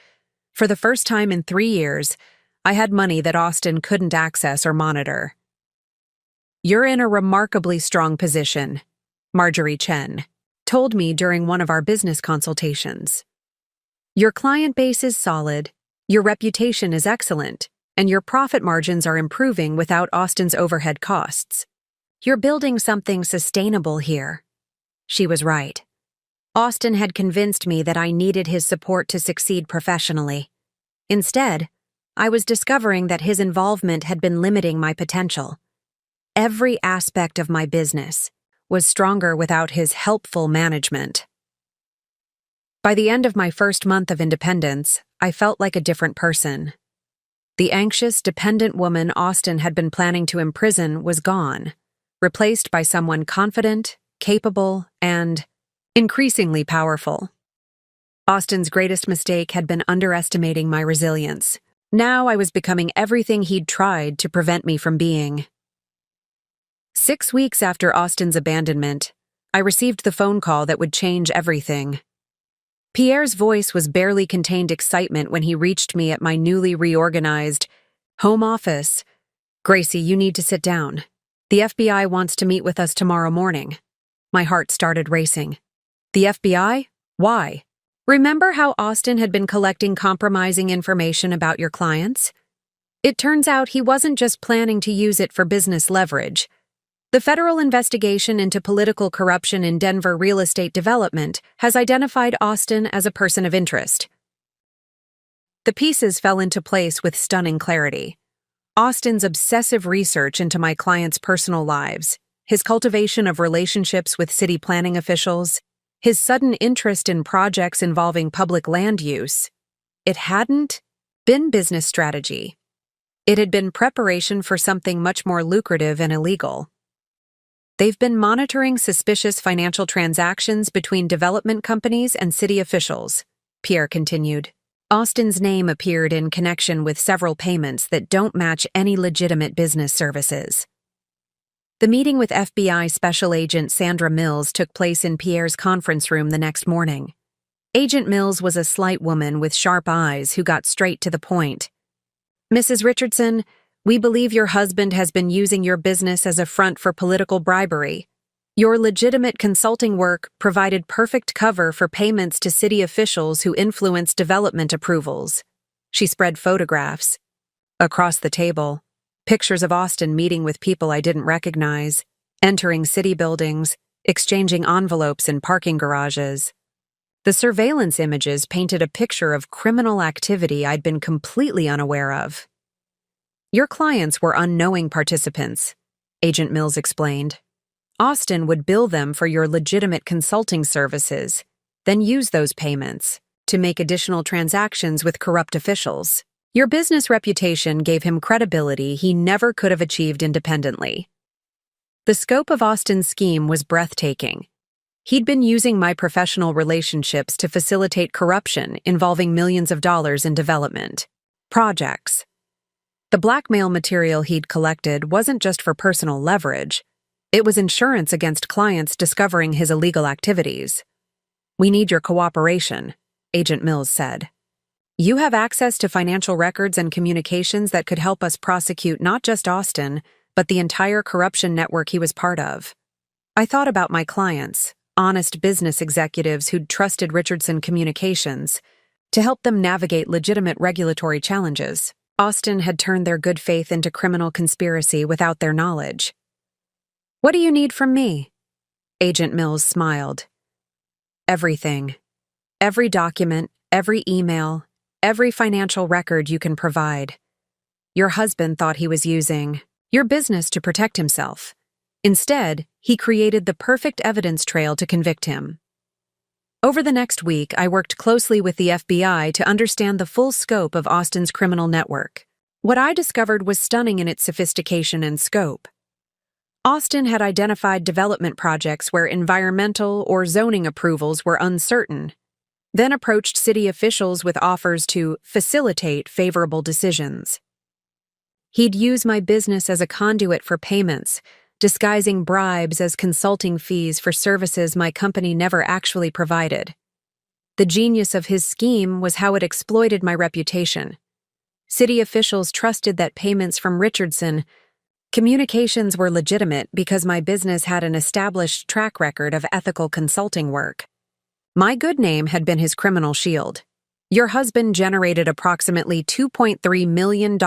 For the first time in 3 years, I had money that Austin couldn't access or monitor. "You're in a remarkably strong position," Marjorie Chen told me during one of our business consultations. "Your client base is solid, your reputation is excellent, and your profit margins are improving without Austin's overhead costs. You're building something sustainable here." She was right. Austin had convinced me that I needed his support to succeed professionally. Instead, I was discovering that his involvement had been limiting my potential. Every aspect of my business was stronger without his helpful management. By the end of my first month of independence, I felt like a different person. The anxious, dependent woman Austin had been planning to imprison was gone, replaced by someone confident, capable, and increasingly powerful. Austin's greatest mistake had been underestimating my resilience. Now I was becoming everything he'd tried to prevent me from being. 6 weeks after Austin's abandonment, I received the phone call that would change everything. Pierre's voice was barely contained excitement when he reached me at my newly reorganized home office. "Gracie, you need to sit down. The FBI wants to meet with us tomorrow morning." My heart started racing. The FBI? Why? Remember how Austin had been collecting compromising information about your clients? It turns out he wasn't just planning to use it for business leverage. The federal investigation into political corruption in Denver real estate development has identified Austin as a person of interest. The pieces fell into place with stunning clarity. Austin's obsessive research into my clients' personal lives, his cultivation of relationships with city planning officials, his sudden interest in projects involving public land use. It hadn't been business strategy. It had been preparation for something much more lucrative and illegal. They've been monitoring suspicious financial transactions between development companies and city officials, Pierre continued. Austin's name appeared in connection with several payments that don't match any legitimate business services. The meeting with FBI Special Agent Sandra Mills took place in Pierre's conference room the next morning. Agent Mills was a slight woman with sharp eyes who got straight to the point. "Mrs. Richardson, we believe your husband has been using your business as a front for political bribery. Your legitimate consulting work provided perfect cover for payments to city officials who influenced development approvals." She spread photographs. Across the table, pictures of Austin meeting with people I didn't recognize, entering city buildings, exchanging envelopes in parking garages. The surveillance images painted a picture of criminal activity I'd been completely unaware of. "Your clients were unknowing participants," Agent Mills explained. "Austin would bill them for your legitimate consulting services, then use those payments to make additional transactions with corrupt officials. Your business reputation gave him credibility he never could have achieved independently." The scope of Austin's scheme was breathtaking. He'd been using my professional relationships to facilitate corruption involving millions of dollars in development projects. The blackmail material he'd collected wasn't just for personal leverage. It was insurance against clients discovering his illegal activities. "We need your cooperation," Agent Mills said. "You have access to financial records and communications that could help us prosecute not just Austin, but the entire corruption network he was part of." I thought about my clients, honest business executives who'd trusted Richardson Communications to help them navigate legitimate regulatory challenges. Austin had turned their good faith into criminal conspiracy without their knowledge. "What do you need from me?" Agent Mills smiled. "Everything. Every document, every email, every financial record you can provide. Your husband thought he was using your business to protect himself. Instead, he created the perfect evidence trail to convict him." Over the next week, I worked closely with the FBI to understand the full scope of Austin's criminal network. What I discovered was stunning in its sophistication and scope. Austin had identified development projects where environmental or zoning approvals were uncertain, then approached city officials with offers to facilitate favorable decisions. He'd use my business as a conduit for payments, disguising bribes as consulting fees for services my company never actually provided. The genius of his scheme was how it exploited my reputation. City officials trusted that payments from Richardson Communications were legitimate because my business had an established track record of ethical consulting work. My good name had been his criminal shield. "Your husband generated approximately $2.3 million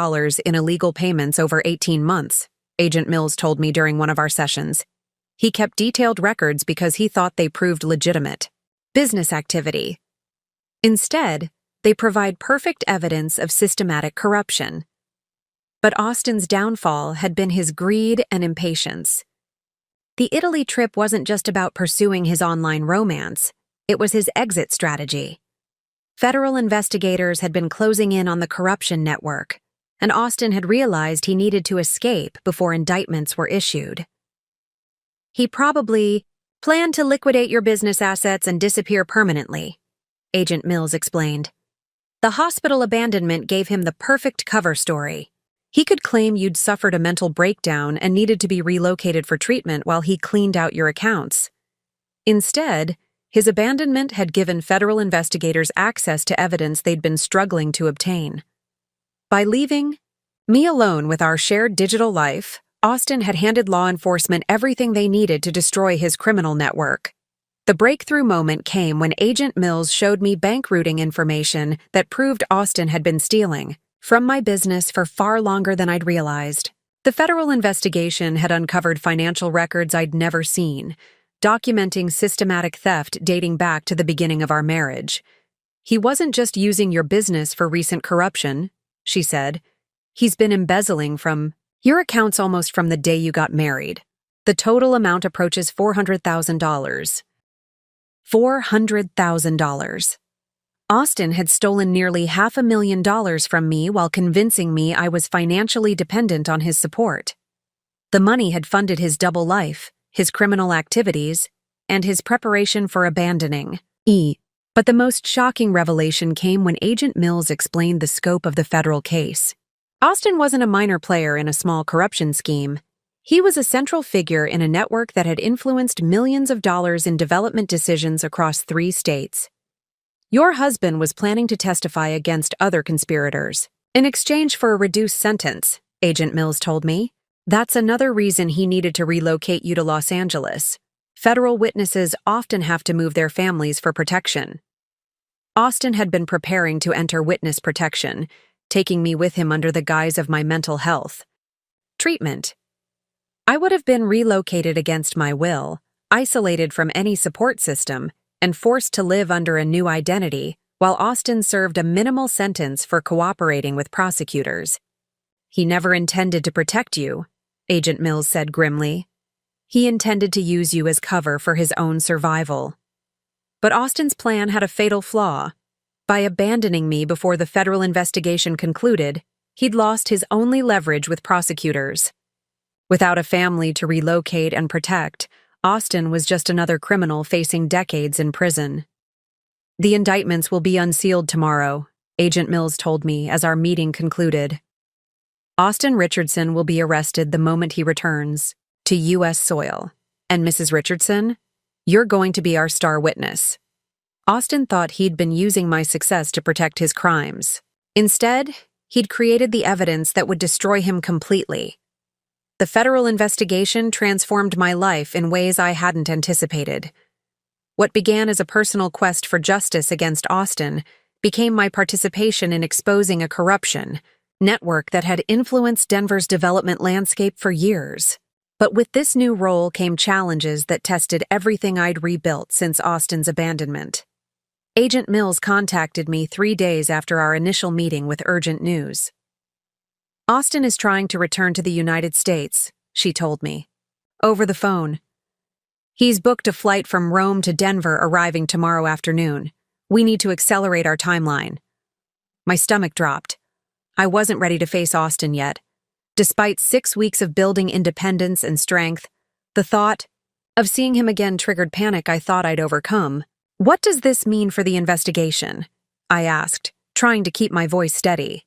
in illegal payments over 18 months, Agent Mills told me during one of our sessions. He kept detailed records because he thought they proved legitimate business activity. Instead, they provide perfect evidence of systematic corruption. But Austin's downfall had been his greed and impatience. The Italy trip wasn't just about pursuing his online romance. It was his exit strategy. Federal investigators had been closing in on the corruption network, and Austin had realized he needed to escape before indictments were issued. He probably Plan to liquidate your business assets and disappear permanently, Agent Mills explained. The hospital abandonment gave him the perfect cover story. He could claim you'd suffered a mental breakdown and needed to be relocated for treatment while he cleaned out your accounts. Instead, his abandonment had given federal investigators access to evidence they'd been struggling to obtain. By leaving me alone with our shared digital life, Austin had handed law enforcement everything they needed to destroy his criminal network. The breakthrough moment came when Agent Mills showed me bank routing information that proved Austin had been stealing from my business for far longer than I'd realized. The federal investigation had uncovered financial records I'd never seen, documenting systematic theft dating back to the beginning of our marriage. He wasn't just using your business for recent corruption, she said. He's been embezzling from your accounts almost from the day you got married. The total amount approaches $400,000. $400,000. Austin had stolen nearly $500,000 from me while convincing me I was financially dependent on his support. The money had funded his double life, his criminal activities, and his preparation for abandoning E. But the most shocking revelation came when Agent Mills explained the scope of the federal case. Austin wasn't a minor player in a small corruption scheme. He was a central figure in a network that had influenced millions of dollars in development decisions across 3 states. Your husband was planning to testify against other conspirators. In exchange for a reduced sentence, Agent Mills told me. That's another reason he needed to relocate you to Los Angeles. Federal witnesses often have to move their families for protection. Austin had been preparing to enter witness protection, taking me with him under the guise of my mental health treatment. I would have been relocated against my will, isolated from any support system, and forced to live under a new identity, while Austin served a minimal sentence for cooperating with prosecutors. He never intended to protect you, Agent Mills said grimly. He intended to use you as cover for his own survival. But Austin's plan had a fatal flaw. By abandoning me before the federal investigation concluded, he'd lost his only leverage with prosecutors. Without a family to relocate and protect, Austin was just another criminal facing decades in prison. The indictments will be unsealed tomorrow, Agent Mills told me as our meeting concluded. Austin Richardson will be arrested the moment he returns to U.S. soil. And Mrs. Richardson, you're going to be our star witness. Austin thought he'd been using my success to protect his crimes. Instead, he'd created the evidence that would destroy him completely. The federal investigation transformed my life in ways I hadn't anticipated. What began as a personal quest for justice against Austin became my participation in exposing a corruption network that had influenced Denver's development landscape for years. But with this new role came challenges that tested everything I'd rebuilt since Austin's abandonment. Agent Mills contacted me 3 days after our initial meeting with urgent news. Austin is trying to return to the United States, she told me. Over the phone. He's booked a flight from Rome to Denver arriving tomorrow afternoon. We need to accelerate our timeline. My stomach dropped. I wasn't ready to face Austin yet. Despite 6 weeks of building independence and strength, the thought of seeing him again triggered panic I thought I'd overcome. What does this mean for the investigation? I asked, trying to keep my voice steady.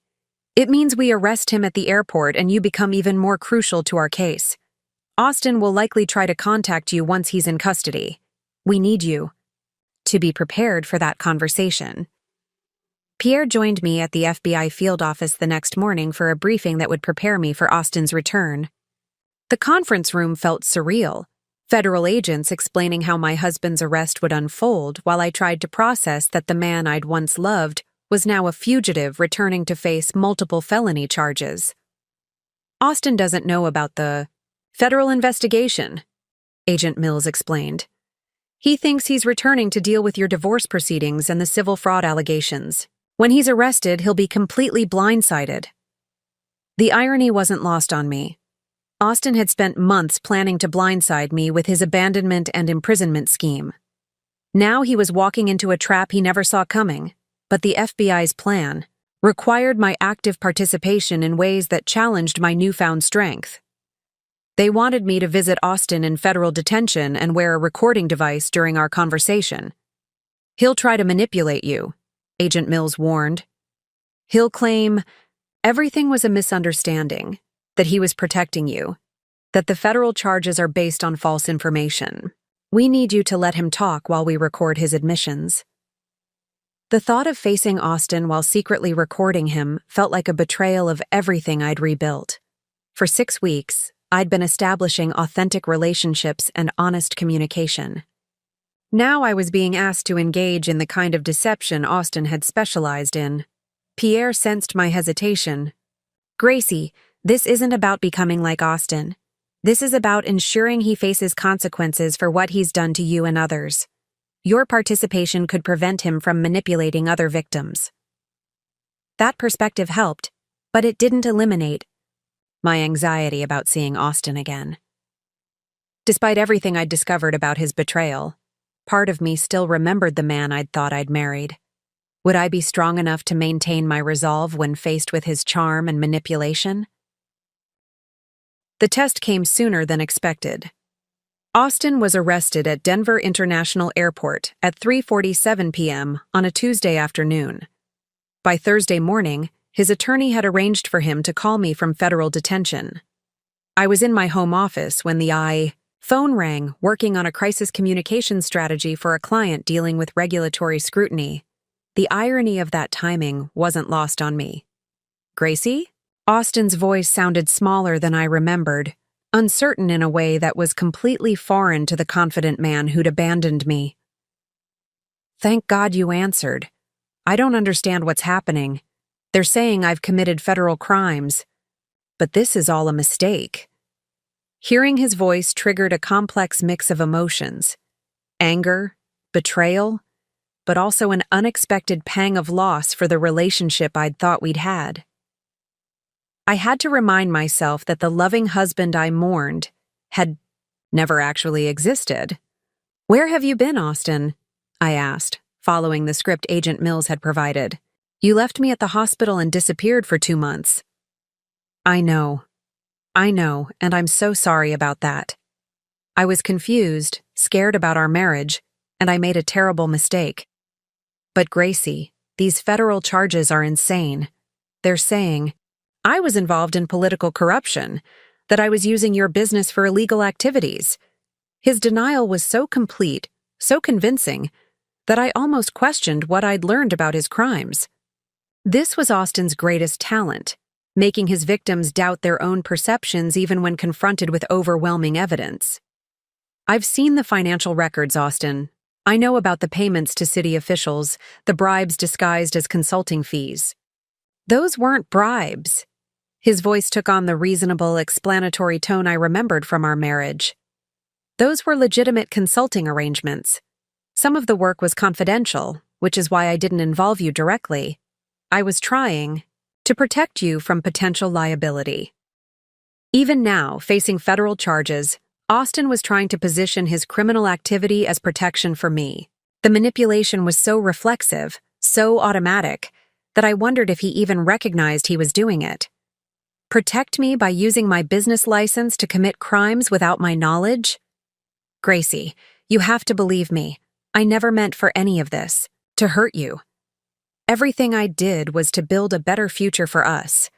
It means we arrest him at the airport and you become even more crucial to our case. Austin will likely try to contact you once he's in custody. We need you to be prepared for that conversation. Pierre joined me at the FBI field office the next morning for a briefing that would prepare me for Austin's return. The conference room felt surreal. Federal agents explaining how my husband's arrest would unfold while I tried to process that the man I'd once loved was now a fugitive returning to face multiple felony charges. Austin doesn't know about the federal investigation, Agent Mills explained. He thinks he's returning to deal with your divorce proceedings and the civil fraud allegations. When he's arrested, he'll be completely blindsided. The irony wasn't lost on me. Austin had spent months planning to blindside me with his abandonment and imprisonment scheme. Now he was walking into a trap he never saw coming, but the FBI's plan required my active participation in ways that challenged my newfound strength. They wanted me to visit Austin in federal detention and wear a recording device during our conversation. He'll try to manipulate you, Agent Mills warned. He'll claim everything was a misunderstanding, that he was protecting you, that the federal charges are based on false information. We need you to let him talk while we record his admissions. The thought of facing Austin while secretly recording him felt like a betrayal of everything I'd rebuilt. For 6 weeks, I'd been establishing authentic relationships and honest communication. Now I was being asked to engage in the kind of deception Austin had specialized in. Pierre sensed my hesitation. Gracie, this isn't about becoming like Austin. This is about ensuring he faces consequences for what he's done to you and others. Your participation could prevent him from manipulating other victims. That perspective helped, but it didn't eliminate my anxiety about seeing Austin again. Despite everything I'd discovered about his betrayal, part of me still remembered the man I'd thought I'd married. Would I be strong enough to maintain my resolve when faced with his charm and manipulation? The test came sooner than expected. Austin was arrested at Denver International Airport at 3:47 p.m. on a Tuesday afternoon. By Thursday morning, his attorney had arranged for him to call me from federal detention. I was in my home office when the phone rang, working on a crisis communication strategy for a client dealing with regulatory scrutiny. The irony of that timing wasn't lost on me. Gracie? Austin's voice sounded smaller than I remembered, uncertain in a way that was completely foreign to the confident man who'd abandoned me. Thank God you answered. I don't understand what's happening. They're saying I've committed federal crimes. But this is all a mistake. Hearing his voice triggered a complex mix of emotions. Anger, betrayal, but also an unexpected pang of loss for the relationship I'd thought we'd had. I had to remind myself that the loving husband I mourned had never actually existed. Where have you been, Austin? I asked, following the script Agent Mills had provided. You left me at the hospital and disappeared for 2 months. I know, and I'm so sorry about that. I was confused, scared about our marriage, and I made a terrible mistake. But Gracie, these federal charges are insane. They're saying I was involved in political corruption, that I was using your business for illegal activities. His denial was so complete, so convincing, that I almost questioned what I'd learned about his crimes. This was Austin's greatest talent, making his victims doubt their own perceptions even when confronted with overwhelming evidence. I've seen the financial records, Austin. I know about the payments to city officials, the bribes disguised as consulting fees. Those weren't bribes. His voice took on the reasonable, explanatory tone I remembered from our marriage. Those were legitimate consulting arrangements. Some of the work was confidential, which is why I didn't involve you directly. I was trying to protect you from potential liability. Even now, facing federal charges, Austin was trying to position his criminal activity as protection for me. The manipulation was so reflexive, so automatic, that I wondered if he even recognized he was doing it. Protect me by using my business license to commit crimes without my knowledge? Gracie, you have to believe me. I never meant for any of this, to hurt you. Everything I did was to build a better future for us.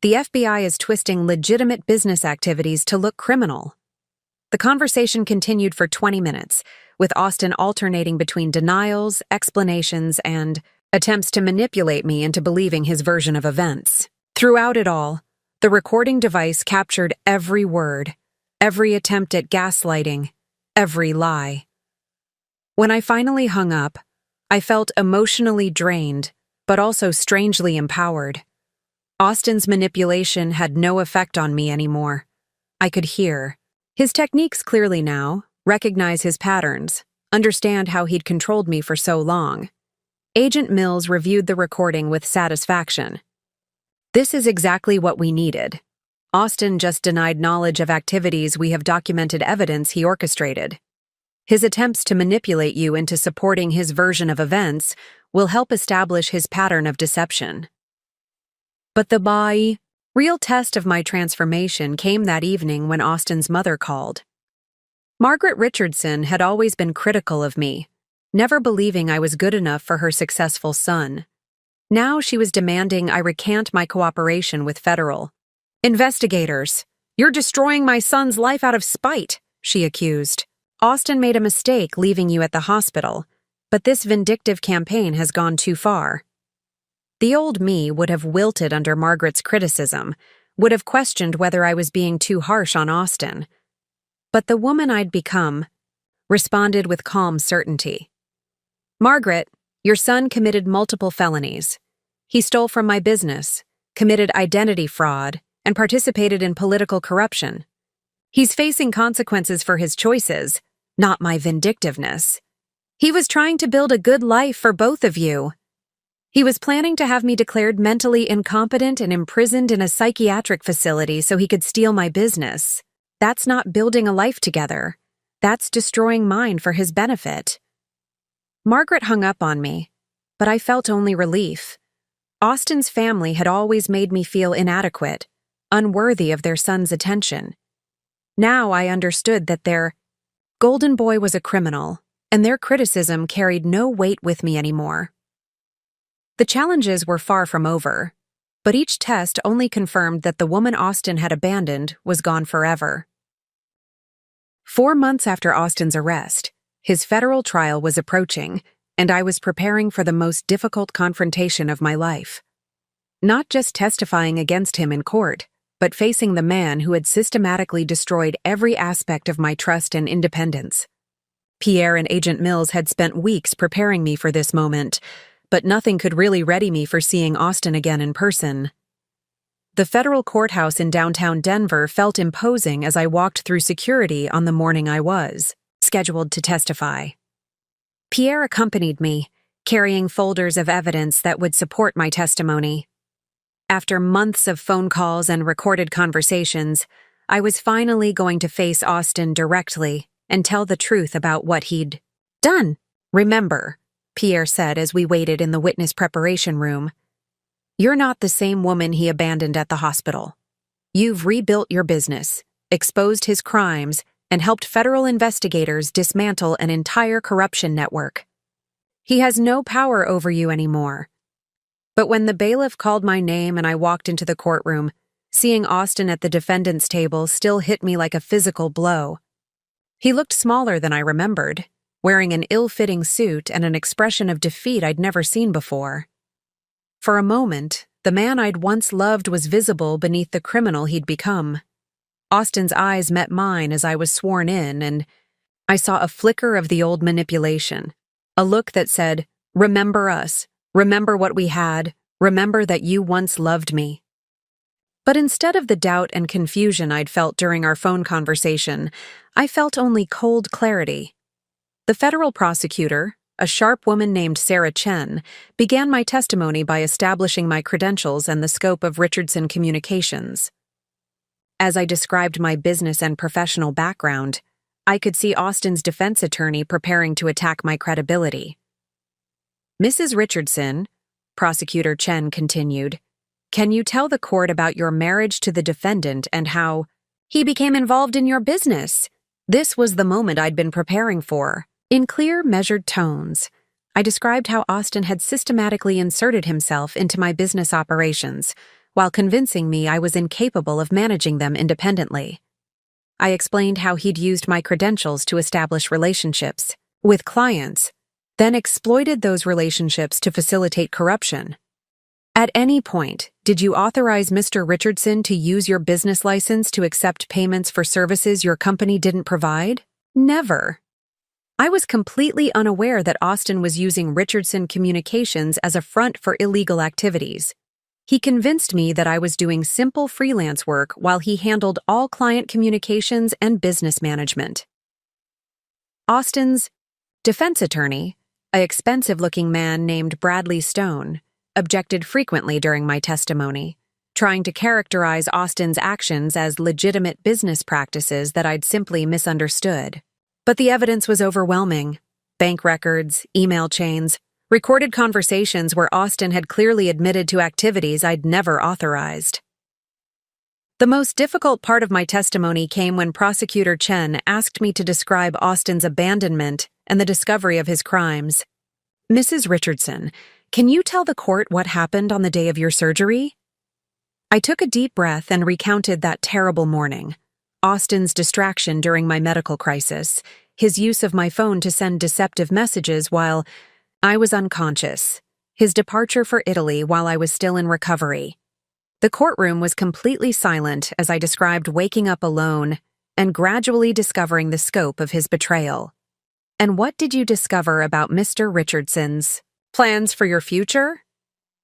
The FBI is twisting legitimate business activities to look criminal. The conversation continued for 20 minutes, with Austin alternating between denials, explanations, and attempts to manipulate me into believing his version of events. Throughout it all, the recording device captured every word, every attempt at gaslighting, every lie. When I finally hung up, I felt emotionally drained, but also strangely empowered. Austin's manipulation had no effect on me anymore. I could hear his techniques clearly now, recognize his patterns, understand how he'd controlled me for so long. Agent Mills reviewed the recording with satisfaction. This is exactly what we needed. Austin just denied knowledge of activities we have documented evidence he orchestrated. His attempts to manipulate you into supporting his version of events will help establish his pattern of deception. But the Real test of my transformation came that evening when Austin's mother called. Margaret Richardson had always been critical of me, never believing I was good enough for her successful son. Now she was demanding I recant my cooperation with federal investigators. "You're destroying my son's life out of spite," she accused. "Austin made a mistake leaving you at the hospital, but this vindictive campaign has gone too far." The old me would have wilted under Margaret's criticism, would have questioned whether I was being too harsh on Austin. But the woman I'd become responded with calm certainty. "Margaret, your son committed multiple felonies. He stole from my business, committed identity fraud, and participated in political corruption. He's facing consequences for his choices, not my vindictiveness. He was trying to build a good life for both of you. He was planning to have me declared mentally incompetent and imprisoned in a psychiatric facility so he could steal my business. That's not building a life together. That's destroying mine for his benefit." Margaret hung up on me, but I felt only relief. Austin's family had always made me feel inadequate, unworthy of their son's attention. Now I understood that their golden boy was a criminal, and their criticism carried no weight with me anymore. The challenges were far from over, but each test only confirmed that the woman Austin had abandoned was gone forever. 4 months after Austin's arrest, his federal trial was approaching, and I was preparing for the most difficult confrontation of my life. Not just testifying against him in court, but facing the man who had systematically destroyed every aspect of my trust and independence. Pierre and Agent Mills had spent weeks preparing me for this moment, but nothing could really ready me for seeing Austin again in person. The federal courthouse in downtown Denver felt imposing as I walked through security on the morning I was scheduled to testify. Pierre accompanied me, carrying folders of evidence that would support my testimony. After months of phone calls and recorded conversations, I was finally going to face Austin directly and tell the truth about what he'd done. "Remember," Pierre said as we waited in the witness preparation room, "you're not the same woman he abandoned at the hospital. You've rebuilt your business, exposed his crimes, and helped federal investigators dismantle an entire corruption network. He has no power over you anymore." But when the bailiff called my name and I walked into the courtroom, seeing Austin at the defendant's table still hit me like a physical blow. He looked smaller than I remembered, wearing an ill-fitting suit and an expression of defeat I'd never seen before. For a moment, the man I'd once loved was visible beneath the criminal he'd become. Austin's eyes met mine as I was sworn in, and I saw a flicker of the old manipulation, a look that said, "Remember us, remember what we had, remember that you once loved me." But instead of the doubt and confusion I'd felt during our phone conversation, I felt only cold clarity. The federal prosecutor, a sharp woman named Sarah Chen, began my testimony by establishing my credentials and the scope of Richardson Communications. As I described my business and professional background, I could see Austin's defense attorney preparing to attack my credibility. "Mrs. Richardson," Prosecutor Chen continued, "can you tell the court about your marriage to the defendant and how he became involved in your business?" This was the moment I'd been preparing for. In clear, measured tones, I described how Austin had systematically inserted himself into my business operations, while convincing me I was incapable of managing them independently. I explained how he'd used my credentials to establish relationships with clients, then exploited those relationships to facilitate corruption. "At any point, did you authorize Mr. Richardson to use your business license to accept payments for services your company didn't provide?" Never. I was completely unaware that Austin was using Richardson Communications as a front for illegal activities. He convinced me that I was doing simple freelance work while he handled all client communications and business management. Austin's defense attorney, an expensive-looking man named Bradley Stone, objected frequently during my testimony, trying to characterize Austin's actions as legitimate business practices that I'd simply misunderstood. But the evidence was overwhelming. Bank records, email chains, recorded conversations where Austin had clearly admitted to activities I'd never authorized. The most difficult part of my testimony came when Prosecutor Chen asked me to describe Austin's abandonment and the discovery of his crimes. Mrs. Richardson, can you tell the court what happened on the day of your surgery? I took a deep breath and recounted that terrible morning. Austin's distraction during my medical crisis, his use of my phone to send deceptive messages while I was unconscious, his departure for Italy while I was still in recovery. The courtroom was completely silent as I described waking up alone and gradually discovering the scope of his betrayal. And what did you discover about Mr. Richardson's plans for your future?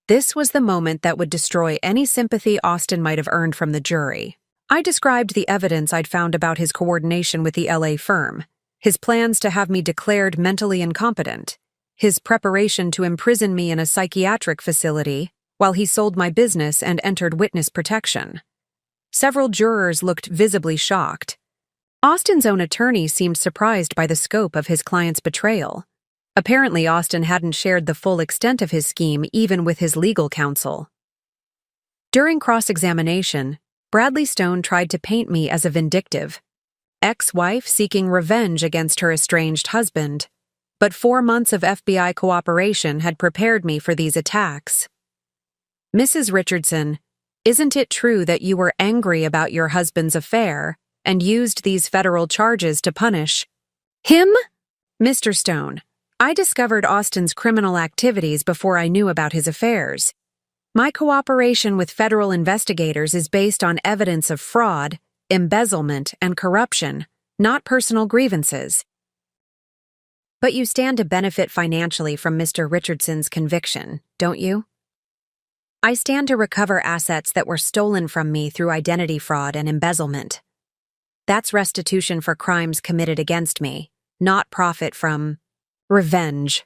This was the moment that would destroy any sympathy Austin might have earned from the jury. I described the evidence I'd found about his coordination with the LA firm, his plans to have me declared mentally incompetent, his preparation to imprison me in a psychiatric facility while he sold my business and entered witness protection. Several jurors looked visibly shocked. Austin's own attorney seemed surprised by the scope of his client's betrayal. Apparently, Austin hadn't shared the full extent of his scheme even with his legal counsel. During cross-examination, Bradley Stone tried to paint me as a vindictive ex-wife seeking revenge against her estranged husband, but 4 months of FBI cooperation had prepared me for these attacks. Mrs. Richardson, isn't it true that you were angry about your husband's affair and used these federal charges to punish him? Mr. Stone, I discovered Austin's criminal activities before I knew about his affairs. My cooperation with federal investigators is based on evidence of fraud, embezzlement, and corruption, not personal grievances. But you stand to benefit financially from Mr. Richardson's conviction, don't you? I stand to recover assets that were stolen from me through identity fraud and embezzlement. That's restitution for crimes committed against me, not profit from revenge.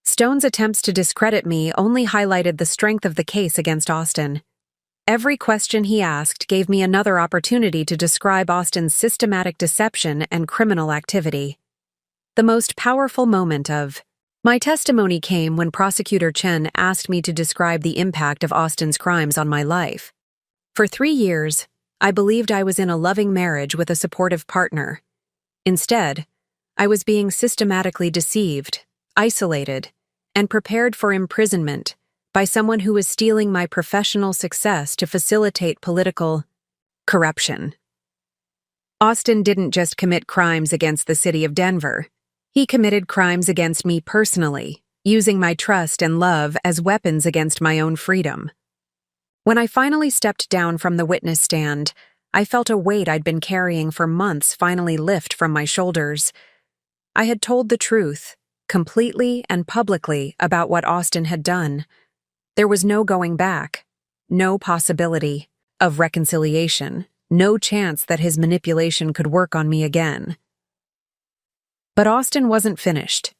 Stone's attempts to discredit me only highlighted the strength of the case against Austin. Every question he asked gave me another opportunity to describe Austin's systematic deception and criminal activity. The most powerful moment of my testimony came when Prosecutor Chen asked me to describe the impact of Austin's crimes on my life. For 3 years, I believed I was in a loving marriage with a supportive partner. Instead, I was being systematically deceived, isolated, and prepared for imprisonment by someone who was stealing my professional success to facilitate political corruption. Austin didn't just commit crimes against the city of Denver. He committed crimes against me personally, using my trust and love as weapons against my own freedom. When I finally stepped down from the witness stand, I felt a weight I'd been carrying for months finally lift from my shoulders. I had told the truth, completely and publicly, about what Austin had done. There was no going back, no possibility of reconciliation, no chance that his manipulation could work on me again. But Austin wasn't finished.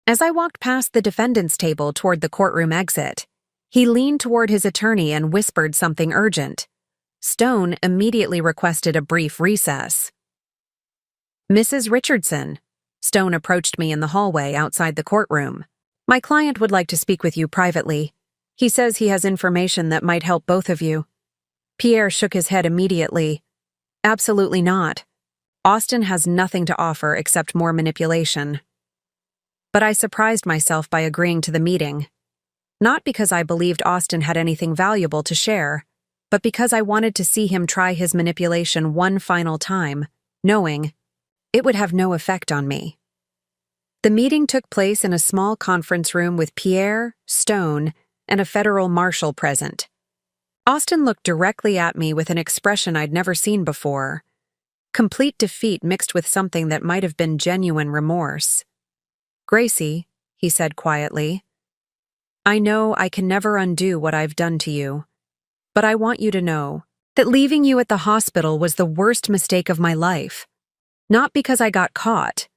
As I walked past the defendant's table toward the courtroom exit, he leaned toward his attorney and whispered something urgent. Stone immediately requested a brief recess. Mrs. Richardson, Stone approached me in the hallway outside the courtroom. My client would like to speak with you privately. He says he has information that might help both of you. Pierre shook his head immediately. Absolutely not. Austin has nothing to offer except more manipulation. But I surprised myself by agreeing to the meeting. Not because I believed Austin had anything valuable to share, but because I wanted to see him try his manipulation one final time, knowing it would have no effect on me. The meeting took place in a small conference room with Pierre, Stone, and a federal marshal present. Austin looked directly at me with an expression I'd never seen before. Complete defeat mixed with something that might have been genuine remorse. "Gracie," he said quietly, "I know I can never undo what I've done to you, but I want you to know that leaving you at the hospital was the worst mistake of my life. Not because I got caught,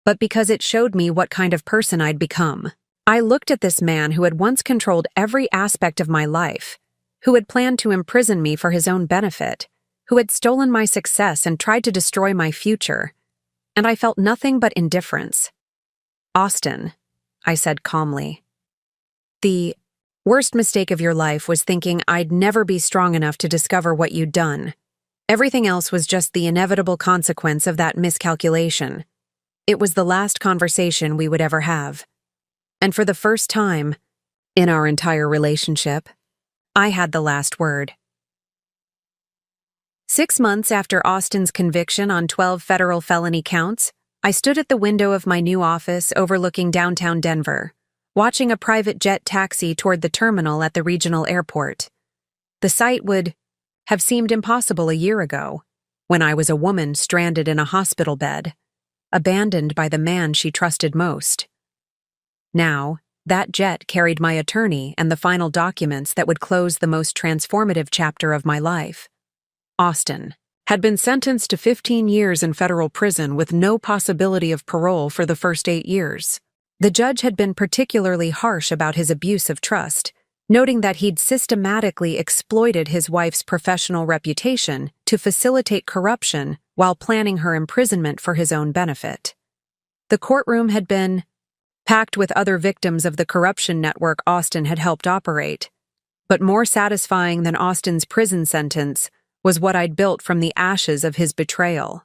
but because it showed me what kind of person I'd become." I looked at this man who had once controlled every aspect of my life, who had planned to imprison me for his own benefit, who had stolen my success and tried to destroy my future, and I felt nothing but indifference. "Austin," I said calmly, "the Worst mistake of your life was thinking I'd never be strong enough to discover what you'd done. Everything else was just the inevitable consequence of that miscalculation. It was the last conversation we would ever have. And for the first time in our entire relationship, I had the last word. 6 months after Austin's conviction on 12 federal felony counts, I stood at the window of my new office overlooking downtown Denver, watching a private jet taxi toward the terminal at the regional airport. The sight would have seemed impossible a year ago, when I was a woman stranded in a hospital bed, abandoned by the man she trusted most. Now, that jet carried my attorney and the final documents that would close the most transformative chapter of my life. Austin had been sentenced to 15 years in federal prison with no possibility of parole for the first 8 years. The judge had been particularly harsh about his abuse of trust, noting that he'd systematically exploited his wife's professional reputation to facilitate corruption while planning her imprisonment for his own benefit. The courtroom had been packed with other victims of the corruption network Austin had helped operate. But more satisfying than Austin's prison sentence was what I'd built from the ashes of his betrayal.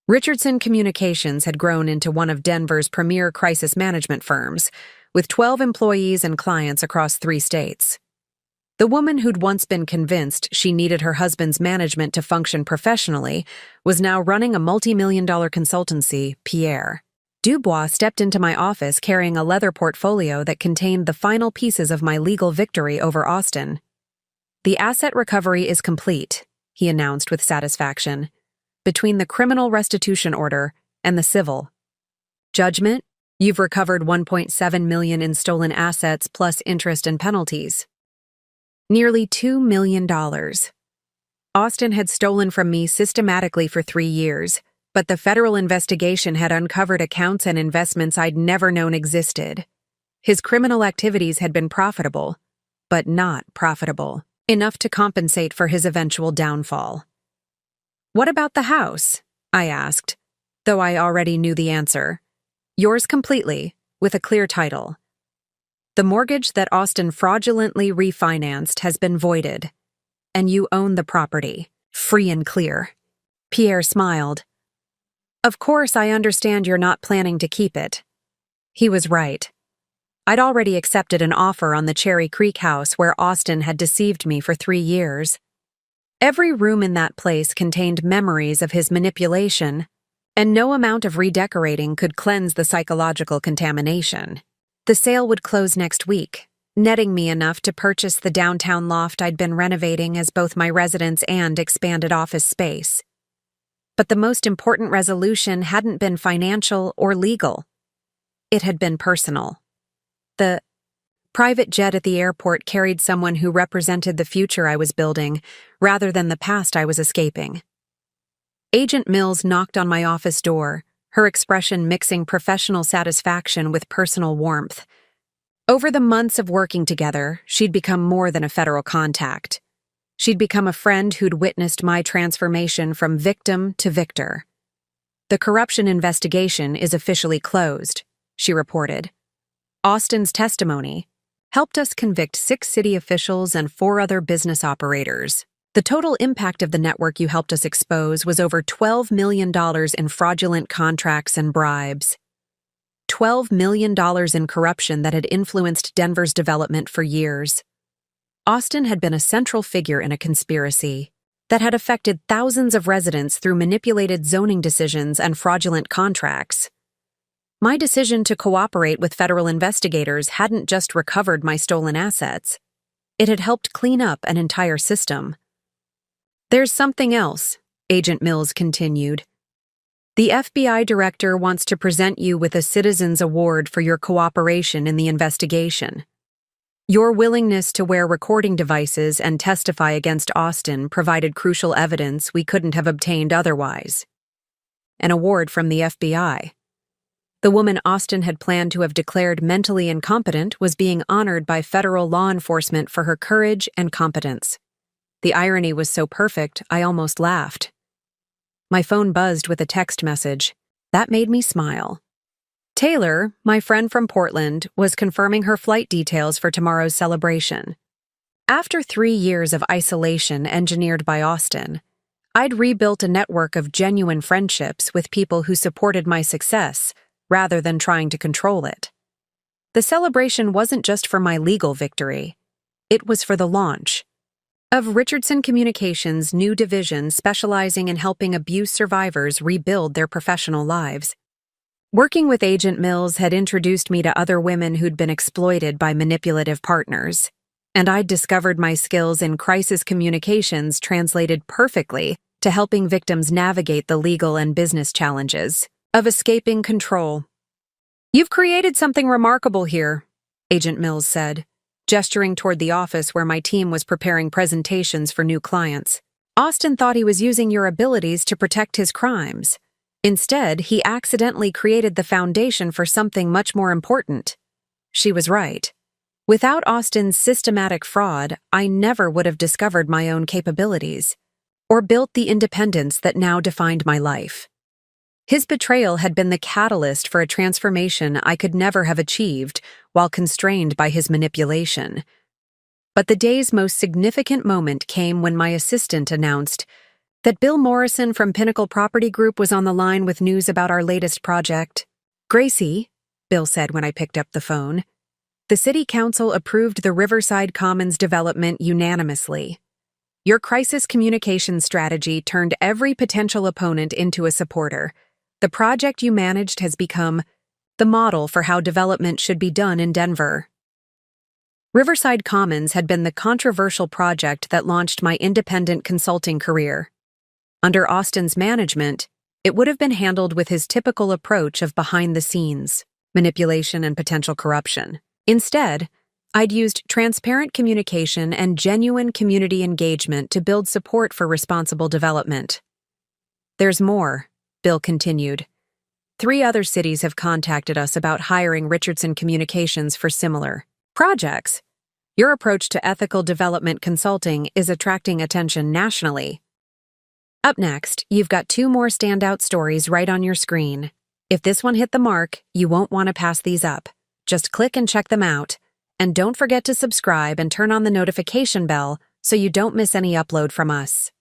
Richardson Communications had grown into one of Denver's premier crisis management firms, with 12 employees and clients across 3 states. The woman who'd once been convinced she needed her husband's management to function professionally was now running a multi-million-dollar consultancy, Pierre. Dubois stepped into my office carrying a leather portfolio that contained the final pieces of my legal victory over Austin. "The asset recovery is complete," he announced with satisfaction, "between the criminal restitution order and the civil judgment. You've recovered $1.7 million in stolen assets plus interest and penalties. Nearly $2 million. Austin had stolen from me systematically for 3 years, but the federal investigation had uncovered accounts and investments I'd never known existed. His criminal activities had been profitable, but not profitable enough to compensate for his eventual downfall." "What about the house?" I asked, though I already knew the answer. "Yours completely, with a clear title. The mortgage that Austin fraudulently refinanced has been voided, and you own the property, free and clear." Pierre smiled. "Of course, I understand you're not planning to keep it." He was right. I'd already accepted an offer on the Cherry Creek house where Austin had deceived me for 3 years. Every room in that place contained memories of his manipulation, and no amount of redecorating could cleanse the psychological contamination. The sale would close next week, netting me enough to purchase the downtown loft I'd been renovating as both my residence and expanded office space. But the most important resolution hadn't been financial or legal. It had been personal. The private jet at the airport carried someone who represented the future I was building, rather than the past I was escaping. Agent Mills knocked on my office door, her expression mixing professional satisfaction with personal warmth. Over the months of working together, she'd become more than a federal contact. She'd become a friend who'd witnessed my transformation from victim to victor. "The corruption investigation is officially closed," she reported. "Austin's testimony helped us convict 6 city officials and 4 other business operators. The total impact of the network you helped us expose was over $12 million in fraudulent contracts and bribes. $12 million in corruption that had influenced Denver's development for years. Austin had been a central figure in a conspiracy that had affected thousands of residents through manipulated zoning decisions and fraudulent contracts. My decision to cooperate with federal investigators hadn't just recovered my stolen assets. It had helped clean up an entire system. "There's something else," Agent Mills continued. "The FBI director wants to present you with a Citizens Award for your cooperation in the investigation. Your willingness to wear recording devices and testify against Austin provided crucial evidence we couldn't have obtained otherwise." An award from the FBI. The woman Austin had planned to have declared mentally incompetent was being honored by federal law enforcement for her courage and competence. The irony was so perfect, I almost laughed. My phone buzzed with a text message. That made me smile. Taylor, my friend from Portland, was confirming her flight details for tomorrow's celebration. After 3 years of isolation engineered by Austin, I'd rebuilt a network of genuine friendships with people who supported my success rather than trying to control it. The celebration wasn't just for my legal victory. It was for the launch of Richardson Communications' new division specializing in helping abuse survivors rebuild their professional lives. Working with Agent Mills had introduced me to other women who'd been exploited by manipulative partners, and I'd discovered my skills in crisis communications translated perfectly to helping victims navigate the legal and business challenges of escaping control. "You've created something remarkable here," Agent Mills said, gesturing toward the office where my team was preparing presentations for new clients. "Austin thought he was using your abilities to protect his crimes. Instead, he accidentally created the foundation for something much more important." She was right. Without Austin's systematic fraud, I never would have discovered my own capabilities or built the independence that now defined my life. His betrayal had been the catalyst for a transformation I could never have achieved while constrained by his manipulation. But the day's most significant moment came when my assistant announced that Bill Morrison from Pinnacle Property Group was on the line with news about our latest project. "Gracie," Bill said when I picked up the phone, "the City Council approved the Riverside Commons development unanimously. Your crisis communication strategy turned every potential opponent into a supporter. The project you managed has become the model for how development should be done in Denver." Riverside Commons had been the controversial project that launched my independent consulting career. Under Austin's management, it would have been handled with his typical approach of behind-the-scenes manipulation and potential corruption. Instead, I'd used transparent communication and genuine community engagement to build support for responsible development. "There's more," Bill continued. "3 other cities have contacted us about hiring Richardson Communications for similar projects. Your approach to ethical development consulting is attracting attention nationally." Up next, you've got 2 more standout stories right on your screen. If this one hit the mark, you won't want to pass these up. Just click and check them out. And don't forget to subscribe and turn on the notification bell so you don't miss any upload from us.